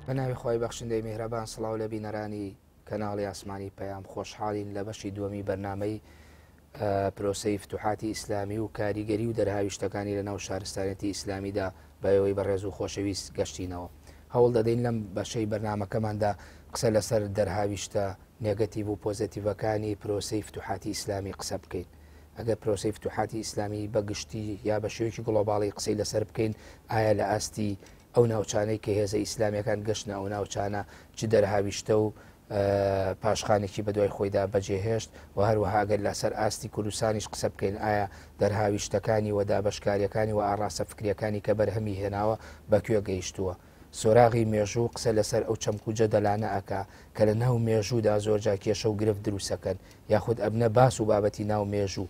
بەناوی خۆی بەخشندەی میهرەبان سڵاو لە بینەرانی کەناڵی ئاسمانی پەیام خۆشحاڵین لە بەشی دووەمی بەرنامەی پرۆسەی فتوحاتی ئیسلامی و کاریگەری و دەرهاویشتەکانی لە ناو شارستانەتی ئیسلامیدا بەوەی بەڕێز و خۆشەویست گەشتینەوە. هەوڵ دەدەین لەم بەشەی بەرنامەکەماندا قسە لەسەر دەرهاویشتە نێگەتیڤ و پۆزتیڤەکانی پرۆسەی فتوحاتی ئیسلامی قسە بکەین. ئەگەر پرۆسەی فتوحاتی ئیسلامی بەگشتی یا بە شێوەیەکی گڵۆباڵی قسەی لەسەر بکەین، ئایا لە ئاستی ئەو ناوچانەی کە هێزە ئیسلامیەکان گەشتە ئەو ناوچانە چ دەرهاویشتە و پاشخانێکی بەدوای خۆیدا بەجێهێشت و هەروەها ئەگەر لەسەر ئاستی کوردستانیش قسە بکەین، ئایا دەرهاویشتەکانی و دابەشکاریەکانی و ئاڕاستە فکریەکانی کە بەرهەمی هێناوە بەکوێ گەیشتووە. سۆراغی مێژوو قسە لەسەر ئەو چەمک و جەدەلانە ئەکا کە لە ناو مێژوودا زۆرجا کێشە و گرفت دروستەکەن، یاخود ئەبنە باس و بابەتی ناو مێژوو.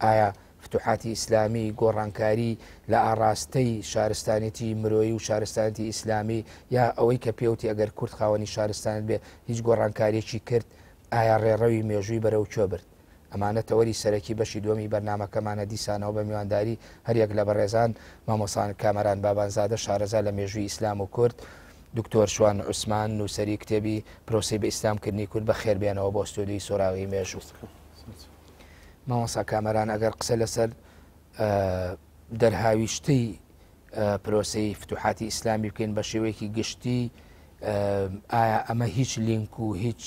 ئایا فتوحاتی ئیسلامی گۆڕانکاری لە ئاڕاستەی شارستانێتی مرۆیی و شارستانەتی ئیسلامی یا ئەوەی کە پێوتی ئەگەر کورد خاوەنی شارستانت بێ هیچ گۆڕانکاریەکی کرد، ئایا ڕێڕەوی مێژووی بەرەو کوێ برد؟ ئەمانە تەوەری سەرەکی بەشی دووەمی بەرنامەکەمانە دیسانەوە بە میوانداری هەریەک لە بەڕێزان مامۆسان کامەران بابانزادە شارەزا لە مێژووی ئیسلام و کورد، دکتۆر شوان عوسمان نووسەری کتێبی پرۆسەی بە ئیسلامکردنی کورد بە خێربێنەوە بۆ ستۆدیۆی سۆراغی مێژوو. مامۆسا کامەران ئەگەر قسە لەسەر دەرهاویشتەی پرۆسەی فتوحاتی ئیسلامی بکەین بە شێوەیەکی گشتی، ئایا ئەمە هیچ لینک و هیچ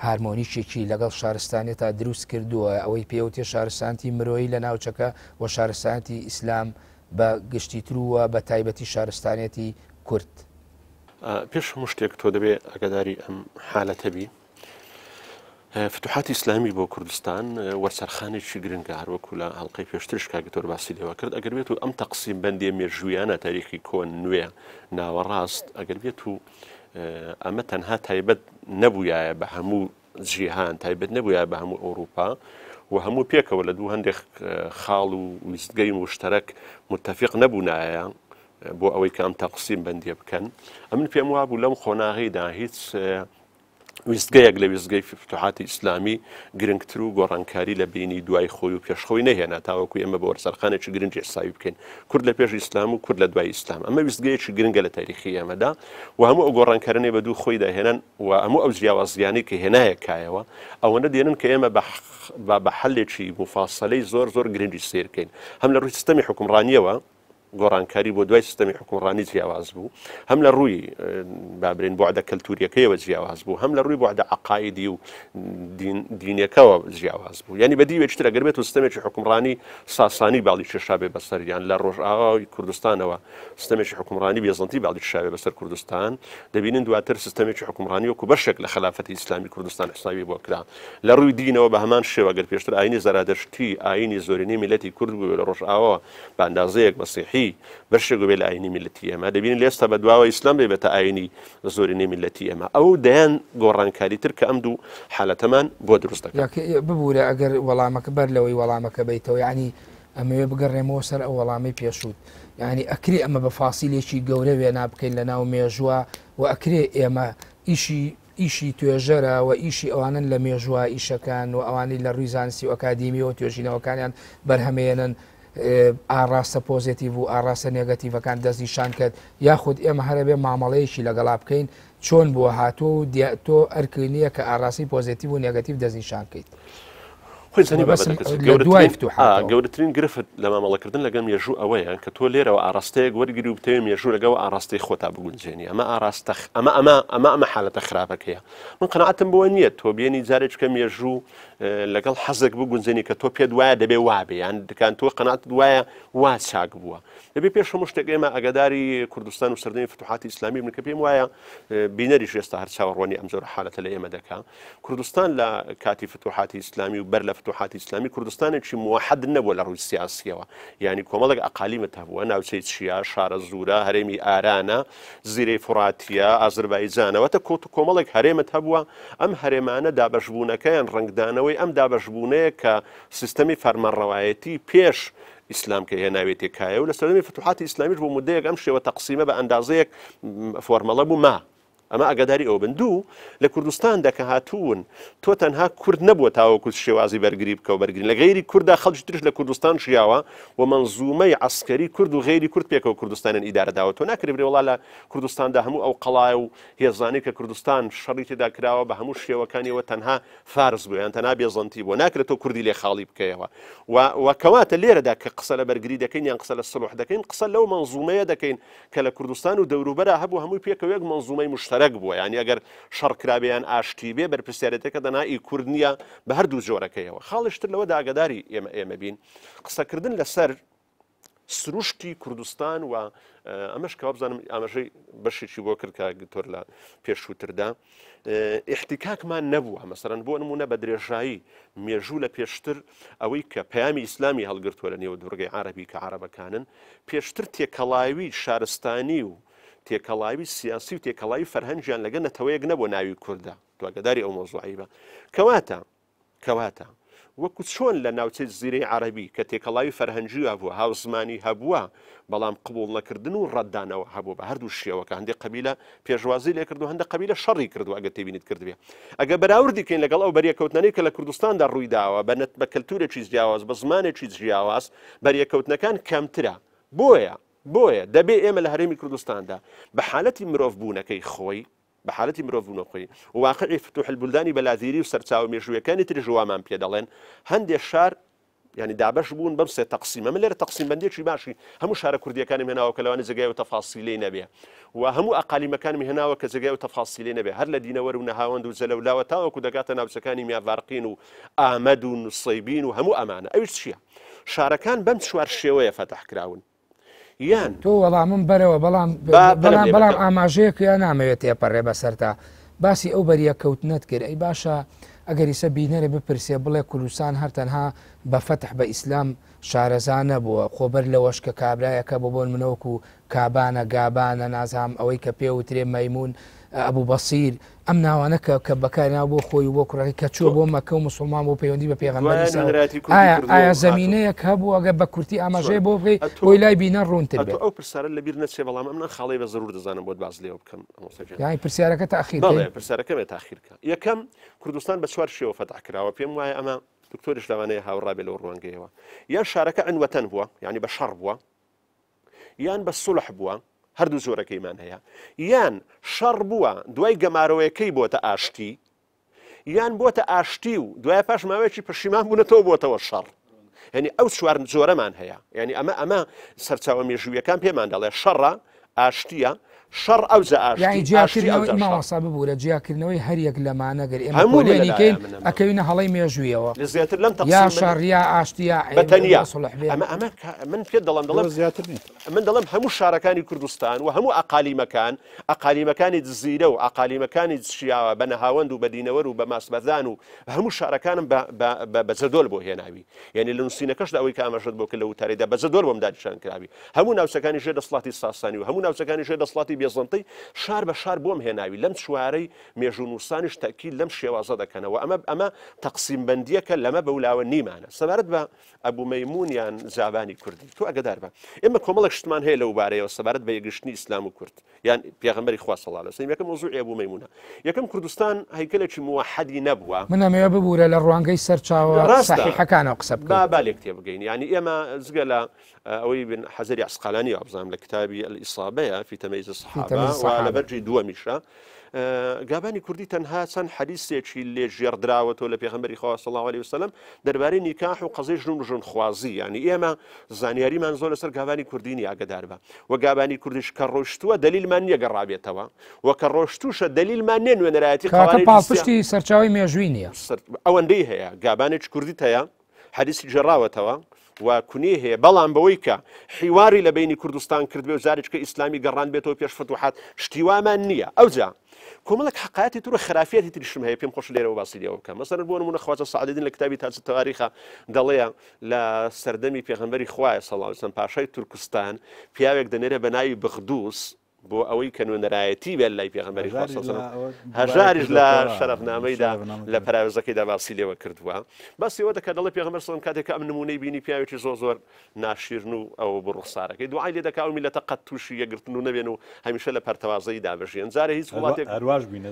هارمۆنیشێکی لەگەڵ شارستانێتە دروست کردووە ئەوەی پێوتێ شارستانتی مرۆیی لە ناوچەکە و شارستانتی ئیسلام بە گشتیترووە بە تایبەتی شارستانێتی کورد؟ پێش هەموو شتێک تۆ دەبێ ئەگەداری ئەم حالەتە بی. فتوحاتی ئیسلامی بۆ کوردستان وەرسەرخانێکی گرنگە، هەروەکو لە هەڵقەی پێشترش کاگتۆر باسی لێوە کرد. ئەگەر بێت و ئەم تەقسیم بەندێ مێژوویانە تاریخی کۆن نوێ ناوەڕاست، ئەگەر بێت و ئەمە تەنها تایبەت نەبووایە بە هەموو جیهان، تایبەت نەبووایە بە هەموو ئەوروپا و هەموو پێکەوە لە دوو هەندێک خاڵ و ویستگەی مشتەرەک متفق نەبوونایە بۆ ئەوەی کە ئەم تەقسیم بەندێ بکەن. ئەمن پێم وابوو لەم خۆناغیدا هیچ ویستگەیەک لە ویستگەی فتوحاتی ئیسلامی گرنگتر و گۆڕانکاری لە بینی دوای خۆی و پێشخۆی نەهێنا تاوەکو ئێمە بە وەرسەرخانێکی گرنگی حسابی بکەین، کورد لە پێش ئیسلام و کورد لە دوای ئیسلام. ئەمە ویستگەیەکی گرنگە لە تاریخی ئێمەدا و هەموو ئەو گۆڕانکارانەی بە دوو خۆی داهێنن و هەموو ئەو جیاوازیانەی کە هێنایەکایەوە ئەوەنە دێنن کە ئێمە بە حەلێکی مفاسەلەی زۆر زۆر گرنگی سیرکەین، هەم لە ڕووی سیستەمی حکومڕانیەوە گۆڕانکاری بۆ دوای سیستەمی حکومڕانی جیاواز بوو، هەم لە ڕووی بابرین بۆعدە کەلتوریەکەیەوە جیاواز بوو، هەم لە ڕووی بۆعدە عەقایدی و دینیەکەوە جیاواز بوو. یعنی بە دیوێکتر ئەگەر بێت و سیستەمێکی حکومڕانی ساسانی باڵی کێشا بێ بەسەر، یان لە ڕۆژئاوای کوردستانەوە سیستەمێکی حکومڕانی بێزەنتی باڵی کێشا بێ بەسەر کوردستان، دەبینن دواتر سیستەمێکی حکومڕانی وەکو بەشێک لە خلافەتی ئیسلامی کوردستان حسابی بۆ کرا. لە ڕووی دینەوە بە هەمان شێوە ئەگەر پێشتر ئاینی زەرادەشتی ئاینی زۆرینەی میلەتی کورد بوو لە ڕۆژئاوا بە ئەندازەیەک مەسیحی بەشێک بێ لە ئاینی میلەتی ئێمە، دەبینن لێستا بە دواوە ئیسلام بێتە ئاینی زۆرینەی میلەتی ئێمە. ئەو دەیان گۆڕانکاری تر کە ئەم دوو حالەتەمان بۆ دروست دەکات. ببوورە ئەگەر وەڵامەکە بەر لەوەی وەڵامەکە بیتەوە، یعنی ئەمەوێ بگەڕێمەوە سەر ئەو وەڵامی پێشوت، یعنی ئەکرێ ئەمە بە فاسیلێکی گەورە وێنا بکەین لە ناو مێژووە و ئەکرێ ئێمە ئیشی توێژەرە و ئیشی ئەوانن لە مێژووە ئیشەکان و ئەوانی لە ڕووی زانستی و ئەکادیمیەوە توێژینەوەکانیان بەرهەمێنن ئاڕاستە پۆزیتیڤ و ئاڕاستە نێگەتیڤەکان دەستنیشان کرد، یاخود ئێمە هەرەبێ مامەڵەیەکی لەگەڵا بکەین چۆن بووە هاتووە و تۆ ئەرکردنیە کە ئاراستی پۆزیتیڤ و نێگەتیڤ دەستنیشان کەیت. گەورەترین گرفت لە مامەڵەکردن لەگەڵ مێژوو ئەوەیە کە تۆ لێرەوە ئاراستەیەک وەرگری و بتەوێ مێژوو لەگەڵ ئاراستەی خۆتا بگونجێنی. ئەمە حالەتە خراپەکەیە. من قەنەعەتم بۆە نییە تۆ بێنی جارێککە مێژوو لەگەڵ حەزێک بگونجێنی کە تۆ پێت وایە دەبێ وابێ، یان دکان تۆ قەنەعەت وایە وا چاک بووە. دەبێ پێش هەموو شتێک ئێمە ئەگەداری کوردستان و سەردەمی فتوحاتی ئیسلامی بن کە پێم وایە بینەریش ئێستا هەر چاوەڕوانی ئەم جۆرە حالەتە لە ئێمە دەکا. کوردستان لە کاتی فتوحاتی ئیسلامی و بەر لە فتوحاتی ئیسلامی کوردستانێکی موحد نەبووە لە ڕووی سیاسیەوە، یعنی کۆمەڵێک ئەقالیمت هەبووە، ناوچەی چیا، شارە زورە، هەرێمی ئارانە، زیرەی فوراتیە، ئازەربایجانەوەتە کۆمەڵێک هەرێمت هەبووە. ئەم هەرێمانە دابەشبوونەکەیان ڕنگدانەوەی ئەم دابەشبوونەیە کە سیستەمی فەرمانڕەوایەتی پێش ئیسلام کە هێناوێتێکایە و لە سەردەمی فتوحاتی ئیسلامیش بۆ مودەیەک ئەم شێوە تەقسیمە بە ئەندازەیەک فۆرمەڵە بوو ما ئەمە ئەگەداری ئەو بن. دوو لە کوردستاندا کە هاتوون تۆ تەنها کورد نەبووە تاوەکو شێوازی بەرگری بکە و بەرگری لە غێری کووردا خەڵکی ترش لە کوردستان ژیاوە و منزومەی عسکەری کورد و غێری کورد پێکەوە کوردستانیان ئیدارەداوە. تۆ ناکرێت بڵێ وڵا لە کوردستاندا هەموو ئەو قەڵای و هێزانەی کە کوردستان شەڕی تێدا کراوە بە هەموو شێوەکانیەوە تەنها فارس بوو یان تەنها بێزەنتی بووە، ناکرێت تۆ کوردی لێ خاڵی بکەیەوە. و کەواتە لێرەدا کە قسە لە بەرگری دەکەین یان قسە لە سڵح دەکەین، قسە لەو منزومەیە دەکەین کە لە کوردستان و دەوروبەرە هەبوو هەمووی پێکەوە یەک منزومەی مشتەرەک بووە. یعنی ئەگەر شەڕکرابیان ئاشتی بێ بەرپرسیارەتەکە دەنای کورد نییە بە هەردوو جۆرەکەیەوە. خاڵشتر لەوە داگەداری ئێمە بین قسەکردن لەسەر سروشتی کوردستان و ئەمەش کە بزانم ئاماژەی بەشێکی بۆ کرد کە تۆر لە پێشووتردا احتیکاکمان نەبووە. مەسەرەن بۆ نمونە بە درێژایی مێژوو لە پێشتر ئەوەی کە پەیامی ئیسلامی هەڵگرتووە لە نێوە دوورگەی عەرەبی کە عەرەبەکانن، پێشتر تێکەڵاوی شارستانی و تێکەڵاوی سیاسی و تێکەڵاوی فەرهەنگیان لەگەن نەتەوەیەک نەبوو ناوی کووردە. دوگەداری ئەو مۆزوعی بە کەواتە وەکو چۆن لە ناوچەی زیرەی عەرەبی کە تێکەڵاوی فەرهەنگی هەبووە، هاوزمانی هەبووە، بەڵام قبوڵ نەکردن و ڕەتدانەوە هەبوو بە هەردوو شێوەکە. هەندێک قەبیلە پێشوازی لێ کردو، هەندێک قەبیلە شەڕی کردو. ئەگە تێبینیت کردبێ ئەگە بەراوردی کەین لەگەڵ ئەو بەریەکەوتنەی کە لە کوردستاندا ڕووی داوە بە کەلتورێکی جیاواز بە زمانێکی جیاواز بەریەکەوتنەکان کەمترە. بۆیە دەبێ ئێمە لە هەرێمی کوردستاندا بە حالەتی مرۆڤبوونەکەی خۆی بە حالەتی مرۆڤبوونەکەی واقعی فتوح البلدانی بەلازیری و سەرچاوە مێژوویەکانی تری ژوامان پێ دەڵێن هەندێک شار ینی دابش بوون بەم سێ تەقسیمە. من لێرە تەقسیم بەندێکی باشی هەموو شارە کوردیەکانم هێناوە کە لەوانە جێگای و تەفاسیلەی نەبێ و هەموو ئەقالیمەکانم هێناوە کە جێگای و تەفاسیلەی نەبێ، هەر لە دینەوەر و نەهاوەند و جەلەولاوە تاوەکو دەگاتە ناوچەکانی میاڤارقین و ئامەد و نوسەیبین و هەموو ئەمانە. ئەوش چییە؟ شارەکان بەم چوار شێوەیە فەتەح کراون. یان تۆ وەڵامم بەرەوە بەڵام ئاماژەیەک یان نامەوێت تێپەڕێ بەسەرتا باسی ئەو بەریەکەوتنەت کرد. ئەی باشە ئەگەر ئیسە بینەرە بپرسێ بڵێ کوردستان هەر تەنها بە فەتح بە ئیسلام شارەزان نەبووە، خۆبەر لەوەش کە کابرایەکە بۆ بۆن منەوەکو کابانە گابانە نازام ئەوەی کە پێوترێ مەیمون ئەبوو بەسیر ئەم ناوانە کە بەکارنا بۆ خۆی بۆ کوڕەکەی کە چوە بۆ مەکە و مسلمان بۆ پەیوەندی بە پێغەمبەر ئایا زەمینەیەک هەبوو ئەگە بە کورتی ئاماژەیە بۆ بکەی بۆی لای بینە ڕوونتر بێت؟ ئەو پرسیارە لەبیر نەچێ، بەڵام ئەم خاڵی بە زەرور دەزانم بۆت باز لێەوە بکەم. یانی پرسیارەکە تاخیر پرسیارەکەمێ تاخیرکە. یەکەم کوردستان بە چوار شێوە فەتح کراوە. پێم وایە ئەمە دکتۆریش لەوانەیە هاوڕابێ لەو ڕوانگەیەوە. یان شارەکە عنوەتەن بووە، یعنی بە شەڕ بووە، یان بە سولح بووە، هەردوو زۆرەکەیمان هەیە، یان شەڕ بووە دوای گەمارەوەیەکەی بۆتە ئاشتی، یان بۆتە ئاشتی و دوای پاش ماوەیەکی پەشیمان بوونەتەوە بۆتەوە شەڕ. یعنی ئەو چوار زۆرەمان هەیە. یعنی ئەمە سەرچاوە مێژوویەکان پێمان دەڵێ شەڕە، ئاشتیە، شەڕ ئەوجە ئاشتی جیاکردنەوەی ماوەسا ببوورە جیاکردنەوەی هەریەک لەمانەگەر ئێمە هەموویەکەین ئەکەوینە هەڵی مێژوویەوە زیاتر لەم یا شەڕیا ئاشتیا بەتەنیا من پێ دەڵم زیاتر من دەڵم هەموو شارەکانی کوردستان و هەموو ئەقالیمەکانی جزیرە و ئەقالیمەکانی شیاوە بە نەهاوەند و بە دینەوەر و بە ماسبەردان و هەموو شارەکانم بە جەدۆل بۆ هێناوی. یعنی لە نووسینەکەشدا ئەوەی کە ئاماژەت بۆ کە لە وتارێدا بە جەدۆل بۆم دادیشان کراوی. هەموو ناوچەکانی ژێر دەسڵاتی ساسانی و هەموو ناوچەکانی ژێر دەسڵاتی بێزەنتەی شار بە شار بۆم هێناوی. لەم چوارەی مێژوو نووسانیش تەکیل لەم شێوازە دەکەنەوە. ئەمە تەقسیم بەندیەکە لەمە بەولاوە نیمانە. سەبارەت بە ئەبوو مەیمون یان زابانی کوردی تۆ ئەگەدار بە ئێمە کۆمەڵێک شتمان هەیە لەو بارەیەوە سەبارەت بە یەکگشتنی ئیسلام و کورد یان پێغەمبەری خوا صلی الله علیه و سلم. یەکەم مۆزوعی ئەبوو مەیمونە. یەکەم کوردستان هەیکەلێکی موحەدی نەبووە. من ئەمەوێ ببوورە لە ڕوانگەی سەرچاوە صحیحەکانەوە قسە بکەین. با لێک تێبگەین. یعنی ئێمە جگە لە ئەوەی بن حەزەری عسقلانی ئابزام لە کتابی الئیصابەیە فی تەمەیز الصحابە و لە بەرجی دووەمیشە گابانی کوردی تەنها چەند حەدیثێکی لێ ژێردراوەتەوە لە پێغەمبەری خوا صلی الله علیه و سلم دەربارەی نیکاح و قەزەی ژن و ژنخوازی. یعنی ئێمە زانیاریمان زۆر لەسەر گابانی کوردی نیە ئاگدار بە و گابانی کوردیش کە ڕۆشتووە دلیلمان نییە گەڕابێتەوە و کە ڕۆشتوشە دلیلمان نیە نوێنەرایەتی پاڵپشتی سەرچاوی مێژووی نییە. ئەوەندەی هەیە گابانێکی کوردیت هەیە حەدیثی جێڕاوەتەوە و کونی هەیە، بەڵام بەوەی کە حیواری لە بینی کوردستان کرد بێ و جارێککە ئیسلامی گەڕان بێتەوە پێش فتوحات شتیوامان نییە. ئەوجا کۆمەڵک حقایەتی تر و خرافەتی تریشم هەیە پێم خۆش لێرەوە باسی لێەوە بکەم. مەسەڵەن بۆ نمونە خواجە سەعدەدین لە کتابی تاج التواریخ دەڵێ لە سەردەمی پێغەمبەری خوایە صلی الله علیه و سلم پاشای تورکستان پیاوێک دەنێرە بە ناوی بەغدوس بۆ ئەوەی کە نوێنەرایەتی بێت لای پێغەمبەری خوا صلی الله علیه و هەژاریش لە شەرەفنامەیدا لە پراوێزەکەیدا باسی لێوە کردووە بەس ئەوە دەکات دەڵێ پێغەمبەر سڵم کاتێک ئەم نمونەی بینی پیاوێکی زۆر ناشیرن و ئەوە بۆ ڕوخسارەکەی دوعای لێ دەکا و میلەتە قەت تووشی یەکگرتن و نەبێن و هەمیشە لە پەرتەوازەی دابژێن جارە هیچ وڵاتێک هەرواش بووین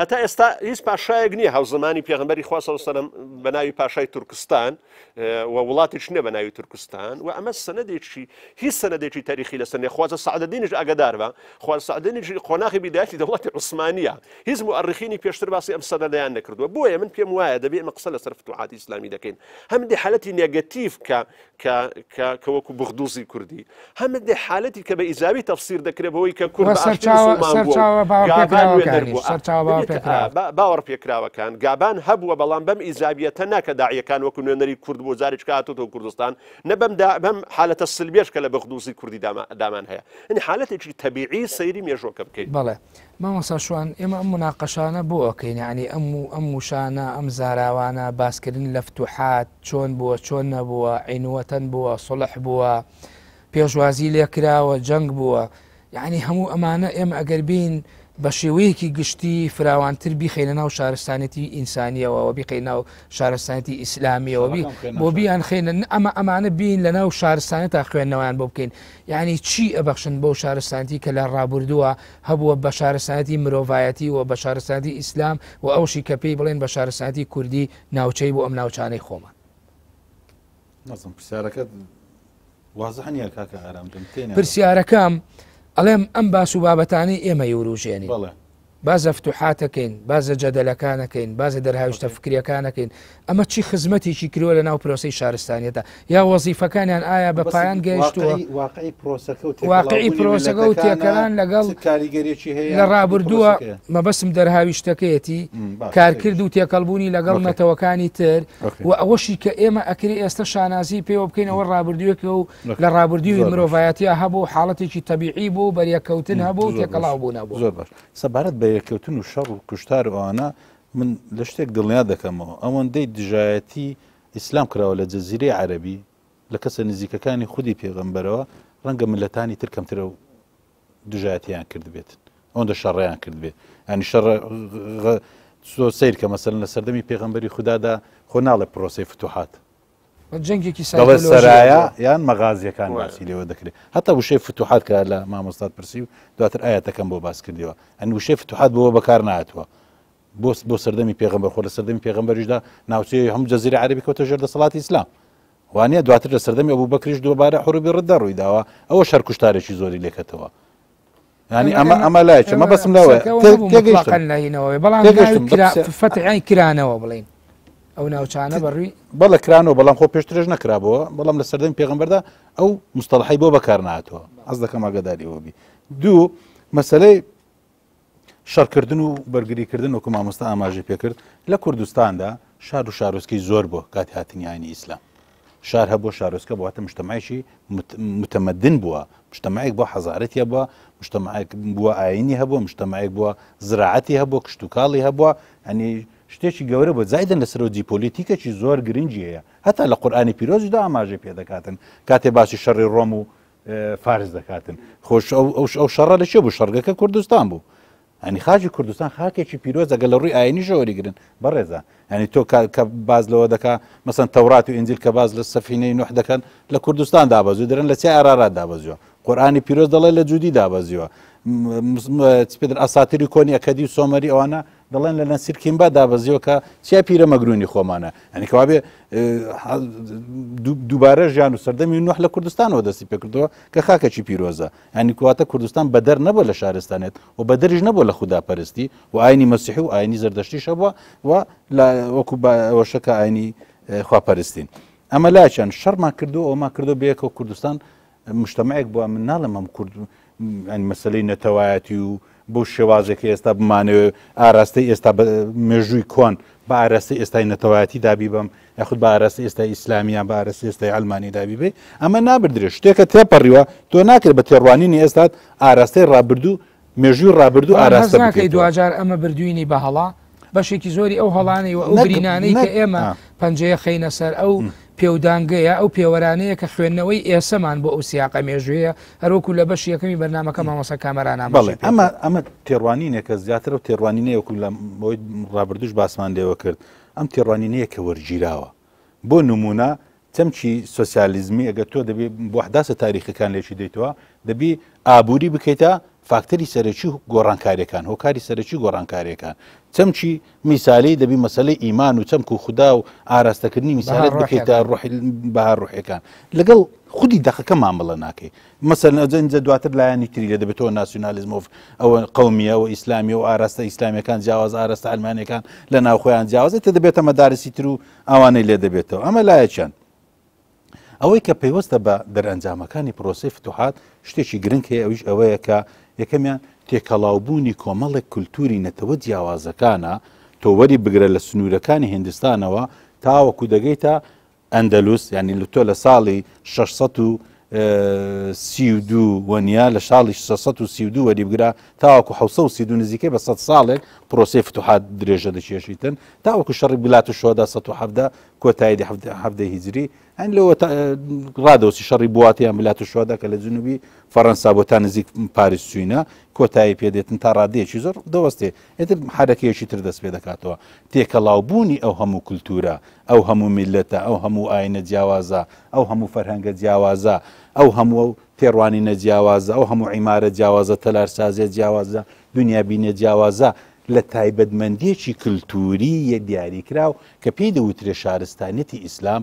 هەتا ئێستا هیچ پاشایەک نییە هەوزەمانی پێغەمبەری خوا صلی الله علیه و سلم بە ناوی پاشای تورکستان و وڵاتیش نییە بە ناوی تورکستان و ئەمە سەنەدێکی هیچ سەنەدێکی تاریخی لەسەر نییە. خواجە سەعدەدینیش ئاگادار بە خواجە سەعدەدینیش قۆناغی بیدایەتی دەوڵەتی عوسمانیە هیچ مؤرخینی پێشتر باسی ئەم سەنەدەیان نەکردووە بۆیە من پێم وایە دەبێ ئێمە قسە لەسەر فتوحاتی ئیسلامی دەکەین هەمدێ حالەتی نێگەتیڤ کە وەکو بغدوزی کوردی هەمدێ حالەتی کە بە ئیجابی تەفسیر دەکرێت بەوەی کە کورد باوەڕ پێکراوەکان گابان هەبووە بەڵام بەم ئیجابیەتە ناکە داعیەکان وەکو نوێنەری کورد بۆ جارێک هاتووەوە کوردستان نە بەم حالەتە سلبێش کە لە بەغدوزی کوردی دامان هەیە ئەنی حالەتێکی تەبیعی سەیری مێژووەکە بکەیت. بەڵێ مامۆستا شوان ئێمە ئەم مناقەشانە بۆ ئەوکەین یعنی ئەم وشانە ئەم زاراوانە باسکردن لە فتوحات چۆن بووە چۆن نەبووە عینوەتەن بووە سڵح بووە پێشوازی لێکراوە جەنگ بووە یعنی هەموو ئەمانە ئێمە ئەگەر بین بە شێوەیەکی گشتی فراوانتر بیخینە ناو شارستانەتی ئینسانیەوە بیخینە ناو شارستانەتی ئیسلامیەوە بۆ بیان خێنن ئەمانە بین لە ناو شارستانە تا خوێندنەوەیان بۆ بکەین یعنی چی ئەبەخشن بۆ شارستانەتی کە لە ڕابردووە هەبووە بە شارستانەتی مرۆڤایەتی و بە شارستانەتی ئیسلام و ئەوشی کە پێی بڵێن بە شارستانەتی کوردی ناوچەی بۆ ئەم ناوچانەی خۆمان. پرسیارەکە وازح نییە کاکە ئارامدەم پرسیارەکەم ئەڵێم ئەم باس و بابەتانی ئێمە یوروژێنی بازە فتوحاتەکەین بازە جەدەلەکانەکەین بازە دەرهاوشتە فکریەکانەکەین ئەمە چی خزمەتێکی کردووە لە ناو پرۆسەی شارستانیەتە یا وەزیفەکانیان ئایا بە پایان گەیشتووە واقعی پرۆسەکە و تێکەڵان لەگەڵ لە ڕابردووە مەبەسم دەرهاویشتەکەیەتی کارکرد و تێکەڵبوونی لەگەڵ نەتەوەکانی تر و ئەوەشی کە ئێمە ئەکری ئێستا شانازی پێوە بکەینەوە ڕابردووەکە و لە ڕابردووی مرۆڤایەتیە هەبوو حاڵەتێکی تەبیعی بوو بەریەکەوتن هەبوو تێکەڵاو بوون نەبوو زۆر باش سەبارەت بە یەکەوتن و شەڕ و کوشتار ئەوانە من لە شتێک دڵنیا دەکەمەوە ئەوەندەی دژایەتی ئیسلام کراوە لە جەزیرەی عەرەبی لە کەسە نزیکەکانی خودی پێغەمبەرەوە ڕەنگە ملەتانی تر کەمترە و دژایەتیان کرد بێت ئەوەندە شەڕیان کرد بێت ینی شەڕ سیر کە مەسەلەن لە سەردەمی پێغەمبەری خوددادا خۆ ناڵێ پرۆسەی فتوحات جەنگێکی سەرایە یان مەغازیەکان باسی لێوە دەکرێت هەتا وشەی فتوحات کە لە مامۆستات پرسی و دواتر ئاەتەکەم بۆ باس کردیەوە ئەنی وشەی فتوحات بۆ بەکار نهاتوە بۆ سەردەمی پێغەمبەر خۆ لە سەردەمی پێغەمبەریشدا ناوچەی هەموو جەزیرە عەرەبی کەوتە ژێر دەسەڵاتی ئیسلام وانە دواتر لە سەردەمی ئەبوبەکریش دووبارە حروبی ڕدە ڕووی داوە ئەوە شەر کوشتارێکی زۆری لێکەتەوە ینی ئەمە لایەکە مە بەسم لەوە بەڵام فتحی کرانەوە بڵین ئەو ناوچانە بەڕووی بەڵە کرانەوە بەڵام خۆ پێشترێژ نەکرابەوە بەڵام لە سەردەمی پێغەمبەردا ئەو مستەڵحی بۆ بەکار نهاتوە ئەس دەکەم ئاگاداریەوە بی دوو مەسەلەی شەڕکردن و بەرگریکردن وەکو مامۆستا ئاماژەی پێکرد لە کوردستاندا شار و شارۆچکەی زۆر بۆ کاتی هاتنی ئاینی ئیسلام شار هەبووە شارۆچکە بۆ هاتە مجتەمەعێکی متەمەدن بووە مجتەمەعێک بۆ حەزارەتی هەبووە مجتەمەعێک بووە ئاینی هەبووە مجتەمەعێک بووە زراعەتی هەبووە کشت و کاڵی هەبووە ینی شتێکی گەورە بۆ زایدن لەسەرەوە جیۆلیتیکێکی زۆر گرنگی هەیە هەتا لە قورئانی پیرۆزیدا ئاماژەی پێ دەکاتن کاتێ باسی شەڕی ڕۆم و فارس دەکاتن خۆش ئەو شەڕە لە چێ بوو شەڕگەکە کوردستان بوو ینی خاجی کوردستان خاکێکی پیرۆز ئەگە لە ڕووی ئاینی ژەوەریگرن بەڕێزە ینی تۆ کە باز لەوە دەکا مەسەن تەورات و ئینجیل کە باز لە سەفینەی نوح دەکەن لە کوردستان دابەزوو دەرن لە چێ ئارارات دابەزیوە قورئانی پیرۆز دەڵێ لە جوودی دابەزیوە پێدر ئاساتیری کۆنی ئەکەدی و سۆمەری ئەوانە دەڵێن لە نەسیرکیمبا دابەزیەوە کە چیا پیرە مەگرونی خۆمانە ئەنی کەوا بێ دووبارە ژیان و سەردەمی نوح لە کوردستانەوە دەستی پێکردەوە کە خاکەکی پیرۆزە ینی کواتە کوردستان بەدەر نەبووە لە شارستانێت و بەدەریش نەبووە لە خوداپەرستی و ئاینی مەسیحی و ئاینی زەردەشتیش هەبووە و وەکو ئەوەشەکە ئاینی خواپەرستین ئەمە لاچەن شەڕمان کردو ئەومان کردو بەیەکەوە کوردستان مجتەمەعێک بووە من ناڵێم ئەم کورد مەسەلەی نەتەوایەتی و بۆ شێوازێکی ئێستا بمانەوە ئاراستەی ئێستا مێژووی کۆن بە ئاراستەی ئێستای نەتەوایەتی دابی بم یاخود بە ئاراستەی ئێستای ئیسلامیان بە ئاراستەی ئێستای ئەڵمانی دابی بێ ئەمە نابردرێت شتێکە تێپەڕیوە تۆ ناکرێت بە تێڕوانینی ئێستات ئاراستەی ڕابردوو مێژووی ڕابردوو ئاراستە ناکەی دوجار ئەمە بردوینی بە هەڵا بەشێکی زۆری ئەو هەڵانەی و ئەو برینانەی کە ئێمە پەنجەیە خەینە سەر ئەو پێودانگەیە ئەو پێوەرانەیە کە خوێندنەوەی ئێسەمان بۆ ئەو سیاقە مێژوەیە هەروەکو لە بەش یەکەمی بەرنامەکە مامۆستا کامەرانە ئەمە تێڕوانینێکە زیاتر و تێڕوانینەیەکو لە بۆی ڕابردوش باسمان لێوە کرد ئەم تێڕوانینەیە کە وەرگیراوە بۆ نمونە چەمچی سۆسیالیزمی ئەگە تۆ دەبێ بۆ حداسە تاریخەکان لێکی دەیتەوە دەبی ئابووری بکەیتە فاکتەری سەرەکی گۆڕانکاریەکان هۆکاری سەرەکی گۆڕانکاریەکان چەمچی میسالی دەبی مەسەلەی ئیمان و چەمک و خوددا و ئاراستەکردنی میسالت بکەیتە بەها ڕوحەکان لەگەڵ خودی دەخەکە مامەڵە ناکەی مەسەن ئەجەنجە دواتر لایانی تری لە دەبێتەوە ناسیۆنالیزم ئەوە قەومیە و ئیسلامی و ئاراستە ئیسلامیەکان جیاواز ئاراستە ئەلمانیەکان لە ناوخۆیان جیاوازێتە دەبێتە مەدارسی تر و ئەوانەی لێ دەبێتەوە ئەمە لایەکیان ئەوەی کە پێیوەستە بە دەرئەنجامەکانی پرۆسەی فتوحات شتێکی گرنگ هەیە ئەویش ئەوەیە کە یەکەمیان تێکەڵاوبوونی کۆمەڵێک کولتوری نەتەوە جیاوازەکانە تۆ وەری بگرە لە سنوورەکانی هیندستانەوە تاوەکو دەگەیتە ئەندەلوس یعنی تۆ لە ساڵی 632 وەنیا لە ساڵی 632 وەری بگرە تاوەکو 632 نزیکەی بە 100 ساڵێک پرۆسەی فتوحات درێژە دەچێشیتن تاوەکو شەڕی بلات و شۆدا 117 کۆتاییدی هەفتەی هیجری ئەن لەوە ڕادەوسی شەڕی بواتیان بلات و شۆدا کە لە جنوبی فەڕەنسا بۆ تا نزیک پاریس چوینە کۆتایی پێدێتن تا ڕادەیەکی زۆر دەوەستێ ئێتر حرەکەیەکی تر دەست پێ دەکاتەوە تێکەڵاوبوونی ئەو هەموو کولتورە ئەو هەموو میلەتە ئەو هەموو ئاینە جیاوازە ئەو هەموو فەرهەنگە جیاوازە ئەو هەموو تێڕوانینە جیاوازە ئەو هەموو عیمارە جیاوازە تەلارسازیە جیاوازە دنیابینە جیاوازە لە تایبەتمەندیەکی کللتوری یە دیاریکراو کە پێی دەوترێ شارستانیەتی ئیسلام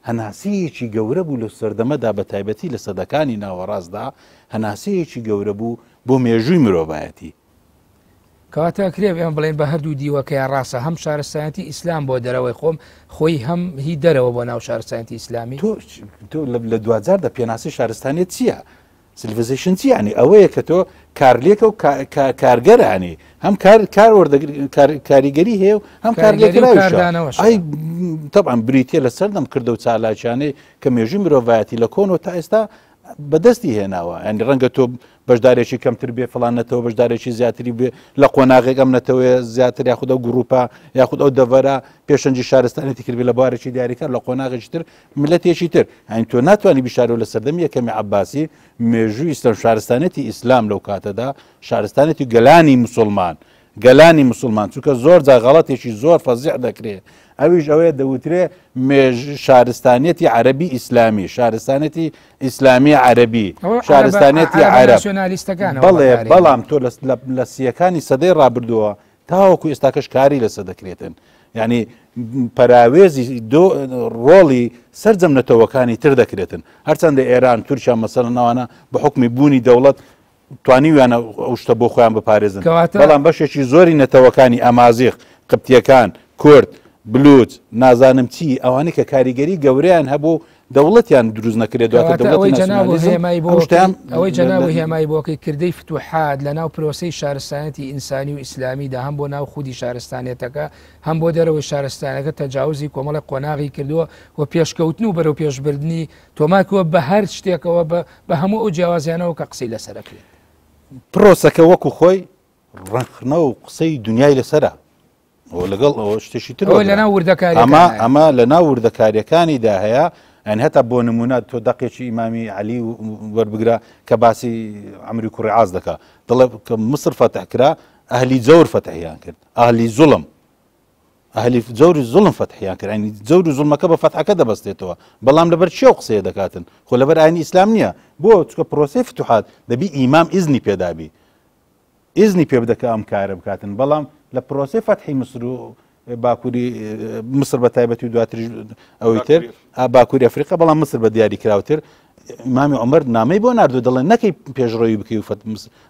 هەناسەیەکی گەورە بوو لە سەردەمەدا بە تایبەتی لە سەدەکانی ناوەڕاستدا هەناسەیەکی گەورە بوو بۆ مێژووی مرۆڤایەتی کەواتە کرێ ئێمە بڵێن بە هەردوو دیوەکەیان ڕاستە هەم شارستانیەتی ئیسلام بۆ دەرەوەی خۆم خۆی هەم هی دەرەوە بۆ ناو شارستانیەتی ئیسلامی تۆ لە 2000 پێناسی شارستانیت چییە؟ سیلڤیزیشن چی ینی ئەوەیە کە تۆ کارلێکە و کارگەرانی هەم کاریگەری هەیە و هەم کارلێکدانەوە طبعاً بریتە لە سەردەم کردە و چالاکیانەی کە مێژووی مرۆڤایەتی لە کۆنەوە تا ئێستا بەدەستی هێناوە ئەنی ڕەنگە تۆ بەشدارێکی کەمتر بێ فڵانەتەوە بەشدارێکی زیاتری بێ لە قۆناغێک ئەم نەتەوەی زیاتر یاخود ئەو گروپە یاخود ئەو دەڤەرە پێشەنجی شارستانێتی کردبێ لە بارێکی دیاریکار لە قۆناغێکی تر ملەتێکی تر ئەین تۆ ناتوانانی بیشارەوە لە سەردەمی یەکەمی عەباسی مێژووی ئیسلام شارستانێتی ئیسلام لەو کاتەدا شارستانێتی گەلانی مسلمان چونکە زۆر جا غەڵەتێکی زۆر فەزیع دەکرێت ئەویش ئەوەیە دەوترێ شارستانیەتی عەرەبی ئیسلامی شارستانێتی ئیسلامی عەرەبی شارستانێتی عەرەب بەڵێ بەڵام تۆ لە سیەکانی سەدەی ڕابردووە تاوەکو ئێستاکەش کاری لەسەر دەکرێتن یعنی پەراوێزی ڕۆڵی سەرجەم نەتەوەکانی تر دەکرێتن هەرچەندە ئێران تورکیا مەسەڵەن ئەوانە بە حوکمی بوونی دەوڵەت توانیویانە ئەو شتە بۆ خۆیان بپارێزن بەڵام بەشێکی زۆری نەتەوەکانی ئەمازیغ قبتیەکان کورد بلوچ نازانم چی ئەوانەی کە کاریگەری گەورەیان هەبوو دەوڵەتیان دروست نەکرێت ئەوەی جەناب هێمای بۆکەی کردەی فتوحات لە ناو پرۆسەی شارستانەتی ئینسانی و ئیسلامیدا هەم بۆ ناو خودی شارستانێتەکە هەم بۆ دەرەوەی شارستانەکە تەجاوزی کۆمەڵی قۆناغی کردووە و پێشکەوتن و بەرەو پێشبردننی تۆماکەوە بە هەر شتێکەوە بە هەموو ئەو جیاوازیانەوە کە قسەی لەسەرەکرێت پرۆسەکە وەکو خۆی ڕەنخنە و قسەی دنیای لەسەرە لەگەڵ ئەوە شتێکی تر ئەمە لە ناو وردەکاریەکانیدا هەیە ئەن هەتا بۆ نمونە تۆ دەقێکی ئیمامی عەلی وەربگرە کە باسی عەمری کوڕی عاز دەکا دەڵێ کە مسر فەتحکرا ئەهلی جەور فەتحیان کرد ئەهلی زوڵم ئەهلی جەوری زوڵم فەتحیان کرد ئەنی جەوری زوڵمەکە بە فەتحەکە دەبەستێتەوە بەڵام لەبەر چێو قسەیە دەکاتن خۆ لەبەر ئاینی ئیسلام نییە بۆ چکە پرۆسەی فتوحات دەبی ئیمام ئیزنی پێدابی ئیزنی پێ بدەکە ئەم کارە بکاتن بەڵام لە پرۆسەی فەتحی مسر و باکووری مسر بە تایبەتی و دواتر ئەوەی تر باکووری ئەفریقا بەڵام مسر بە دیاری کراوتر ئیمامی عومەر نامەی بۆ ناردوو دەڵێن نەکەی پێشڕۆیی بکەی و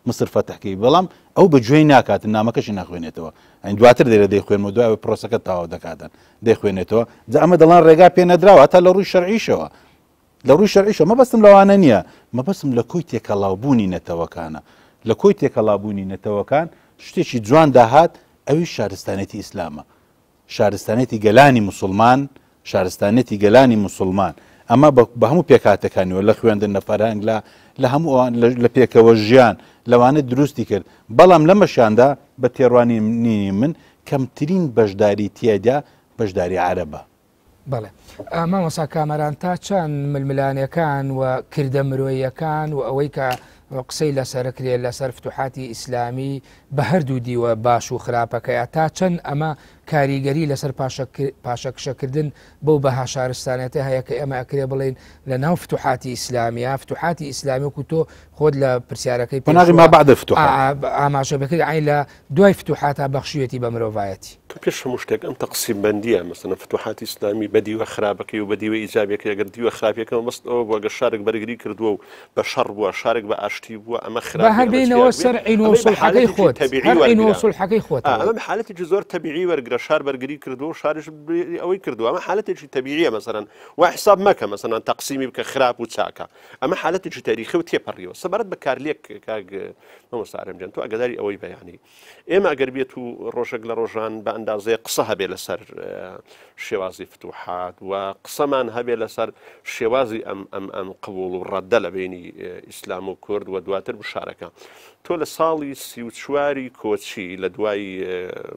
مسر فەتحکەی بەڵام ئەو بە گوێی ناکاتن نامەکەشی ناخوێنێتەوە ئەین دواتر دێرە دەیخوێنەوە دوای پرۆسەکە تاوا دەکاتن دەیخوێنێتەوە جا ئەمە دەڵان ڕێگا پێ نەدراوە هەتا لە ڕووی شەرعیشەوە مەبەستم لەوانە نییە مەبەستم لە کۆی تێکەڵاوبوونی نەتەوەکانە لە کۆی تێکەڵابوونی نەتەوەکان شتێکی جوان داهات ئەوی شارستانێتی ئیسلامە شارستانێتی گەلانی مسلمان ئەمە بە هەموو پێکاتەکانیەوە لە خوێندن لە فەرهەنگ لە هەموو لە پێکەوە ژیان لەوانە دروستی کرد بەڵام لەمەشاندا بە تێڕوانی من کەمترین بەشداری تێدا بەشداری عەرەبە بەڵێ مامۆستا کامەران تا چەند ململانیەکان و کردە مرۆییەکان و ئەوەی کە قسەی لەسەرکرێت لەسەر فتوحاتی ئیسلامی بە هەردوو دیوە باش و خراپەکەیە تا چەند ئەمە کاریگەری لەسەر پاشەکشەکردن بەو بەها شارستانێتە هەیە کە ئێمە ئەکرێ بڵێن لە ناو فتوحاتی ئیسلامیە فتوحاتی ئیسلامی وەکو تۆ خۆت لە پرسیارەکەی ما بعد الفتوحات ئاماژە بکرد عین لە دوای فتوحاتە بەخشوێتی بە مرۆڤایەتی تو پێش هەموو شتێک ئەم تەقسیم بەندیە مەسەڵەن فتوحاتی ئیسلامی بەدیوە خراپەکەی و بەدیوە ئیجابیەکە ئەگەر دیوە خراپیەکەەوە مەست ئەوە بووە گە شارێک بەرگری کردووە و بە شەڕ بووە شارێک بە ئاشتی بووە ئەمە خراپ هەربینەوە سەر عین و سولحەکەی خۆت عین و سولحەکەی خۆت ئەمە حالەتێکی زۆر تەبیعی وەرگرە شار بەرگری کردو و شارش ئەوەی کردووە ئەمە حالەتێکی تەبیعیە مەسەڵەن وا حساب مەکە مەسەڵەن تەقسیمی بکە خراپ و چاکە ئەمە حالەتێکی تاریخی و تێپەڕیەوە سەبارەت بە کارلێک کاگ مامۆستا ئارەمجان تۆ ئەگەداری ئەوەی بەیانی ئێمە ئەگەر بێت و ڕۆژێک لە ڕۆژان بە ئەندازەیە قسە هەبێ لەسەر شێوازی فتوحات و قسەمان هەبێ لەسەر شێوازی ئەم قبول و ڕەدە لە بینی ئیسلام و کورد و دواتر بشارەکە تۆ لە ساڵی 34 کۆچی لە دوای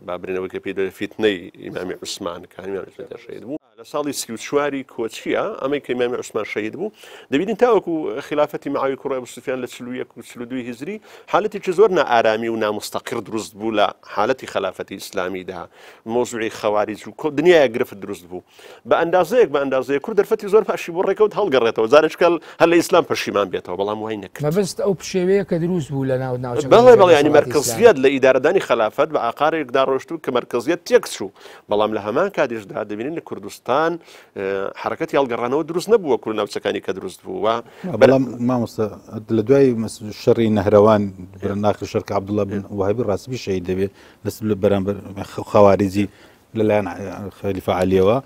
بابرێنەوەی کە پێ فیتنەی ئیمامی عوسمان کە شەهید بوو لە ساڵی 34 کۆچیە ئەمەی کە ئیمامی عوسمان شەهید بوو دەبینین تاوەکو خلافەتی معاویە کوڕی ئەبو سوفیان لە 41 و 42 هیجری حالەتێکی زۆر نائارامی و نامستەقر دروست بوو لە حالەتی خلافەتی ئیسلامیدا مۆزوعی خەواریج و دنیای گرفت دروست بوو بە ئەندازەیەک کورد دەرفەتی زۆر پاشی بۆ ڕێکەوت هەڵگەڕێتەوە زارێککەل هەر لە ئیسلام پەشیمان بێتەوە بەڵام وای نەکرد مەبەست ئەو پشێوەیە کە دروست بوو لە ناو بەڵێ ینی مرکزیت لە ئیدارەدانی خلافەت بە ئاقارێکدا ڕۆشت و کە مرکزیت تێکس و بەڵام لە هەمان کاتیشدا دەبینین لە کوردستان حرەکەتی هەڵگەڕانەوە دروست نەبووە کورد ناوچەکانی کە دروست بوو بەڵام مامۆستا لە دوای شەڕی نەهرەوان ناخر شەرکە عەبدوڵڵا بن وهابی ڕاستبی شەهید دەبێت لە بەرامبەر خەواریجی لەلایەن خەلیفە عەلیەوە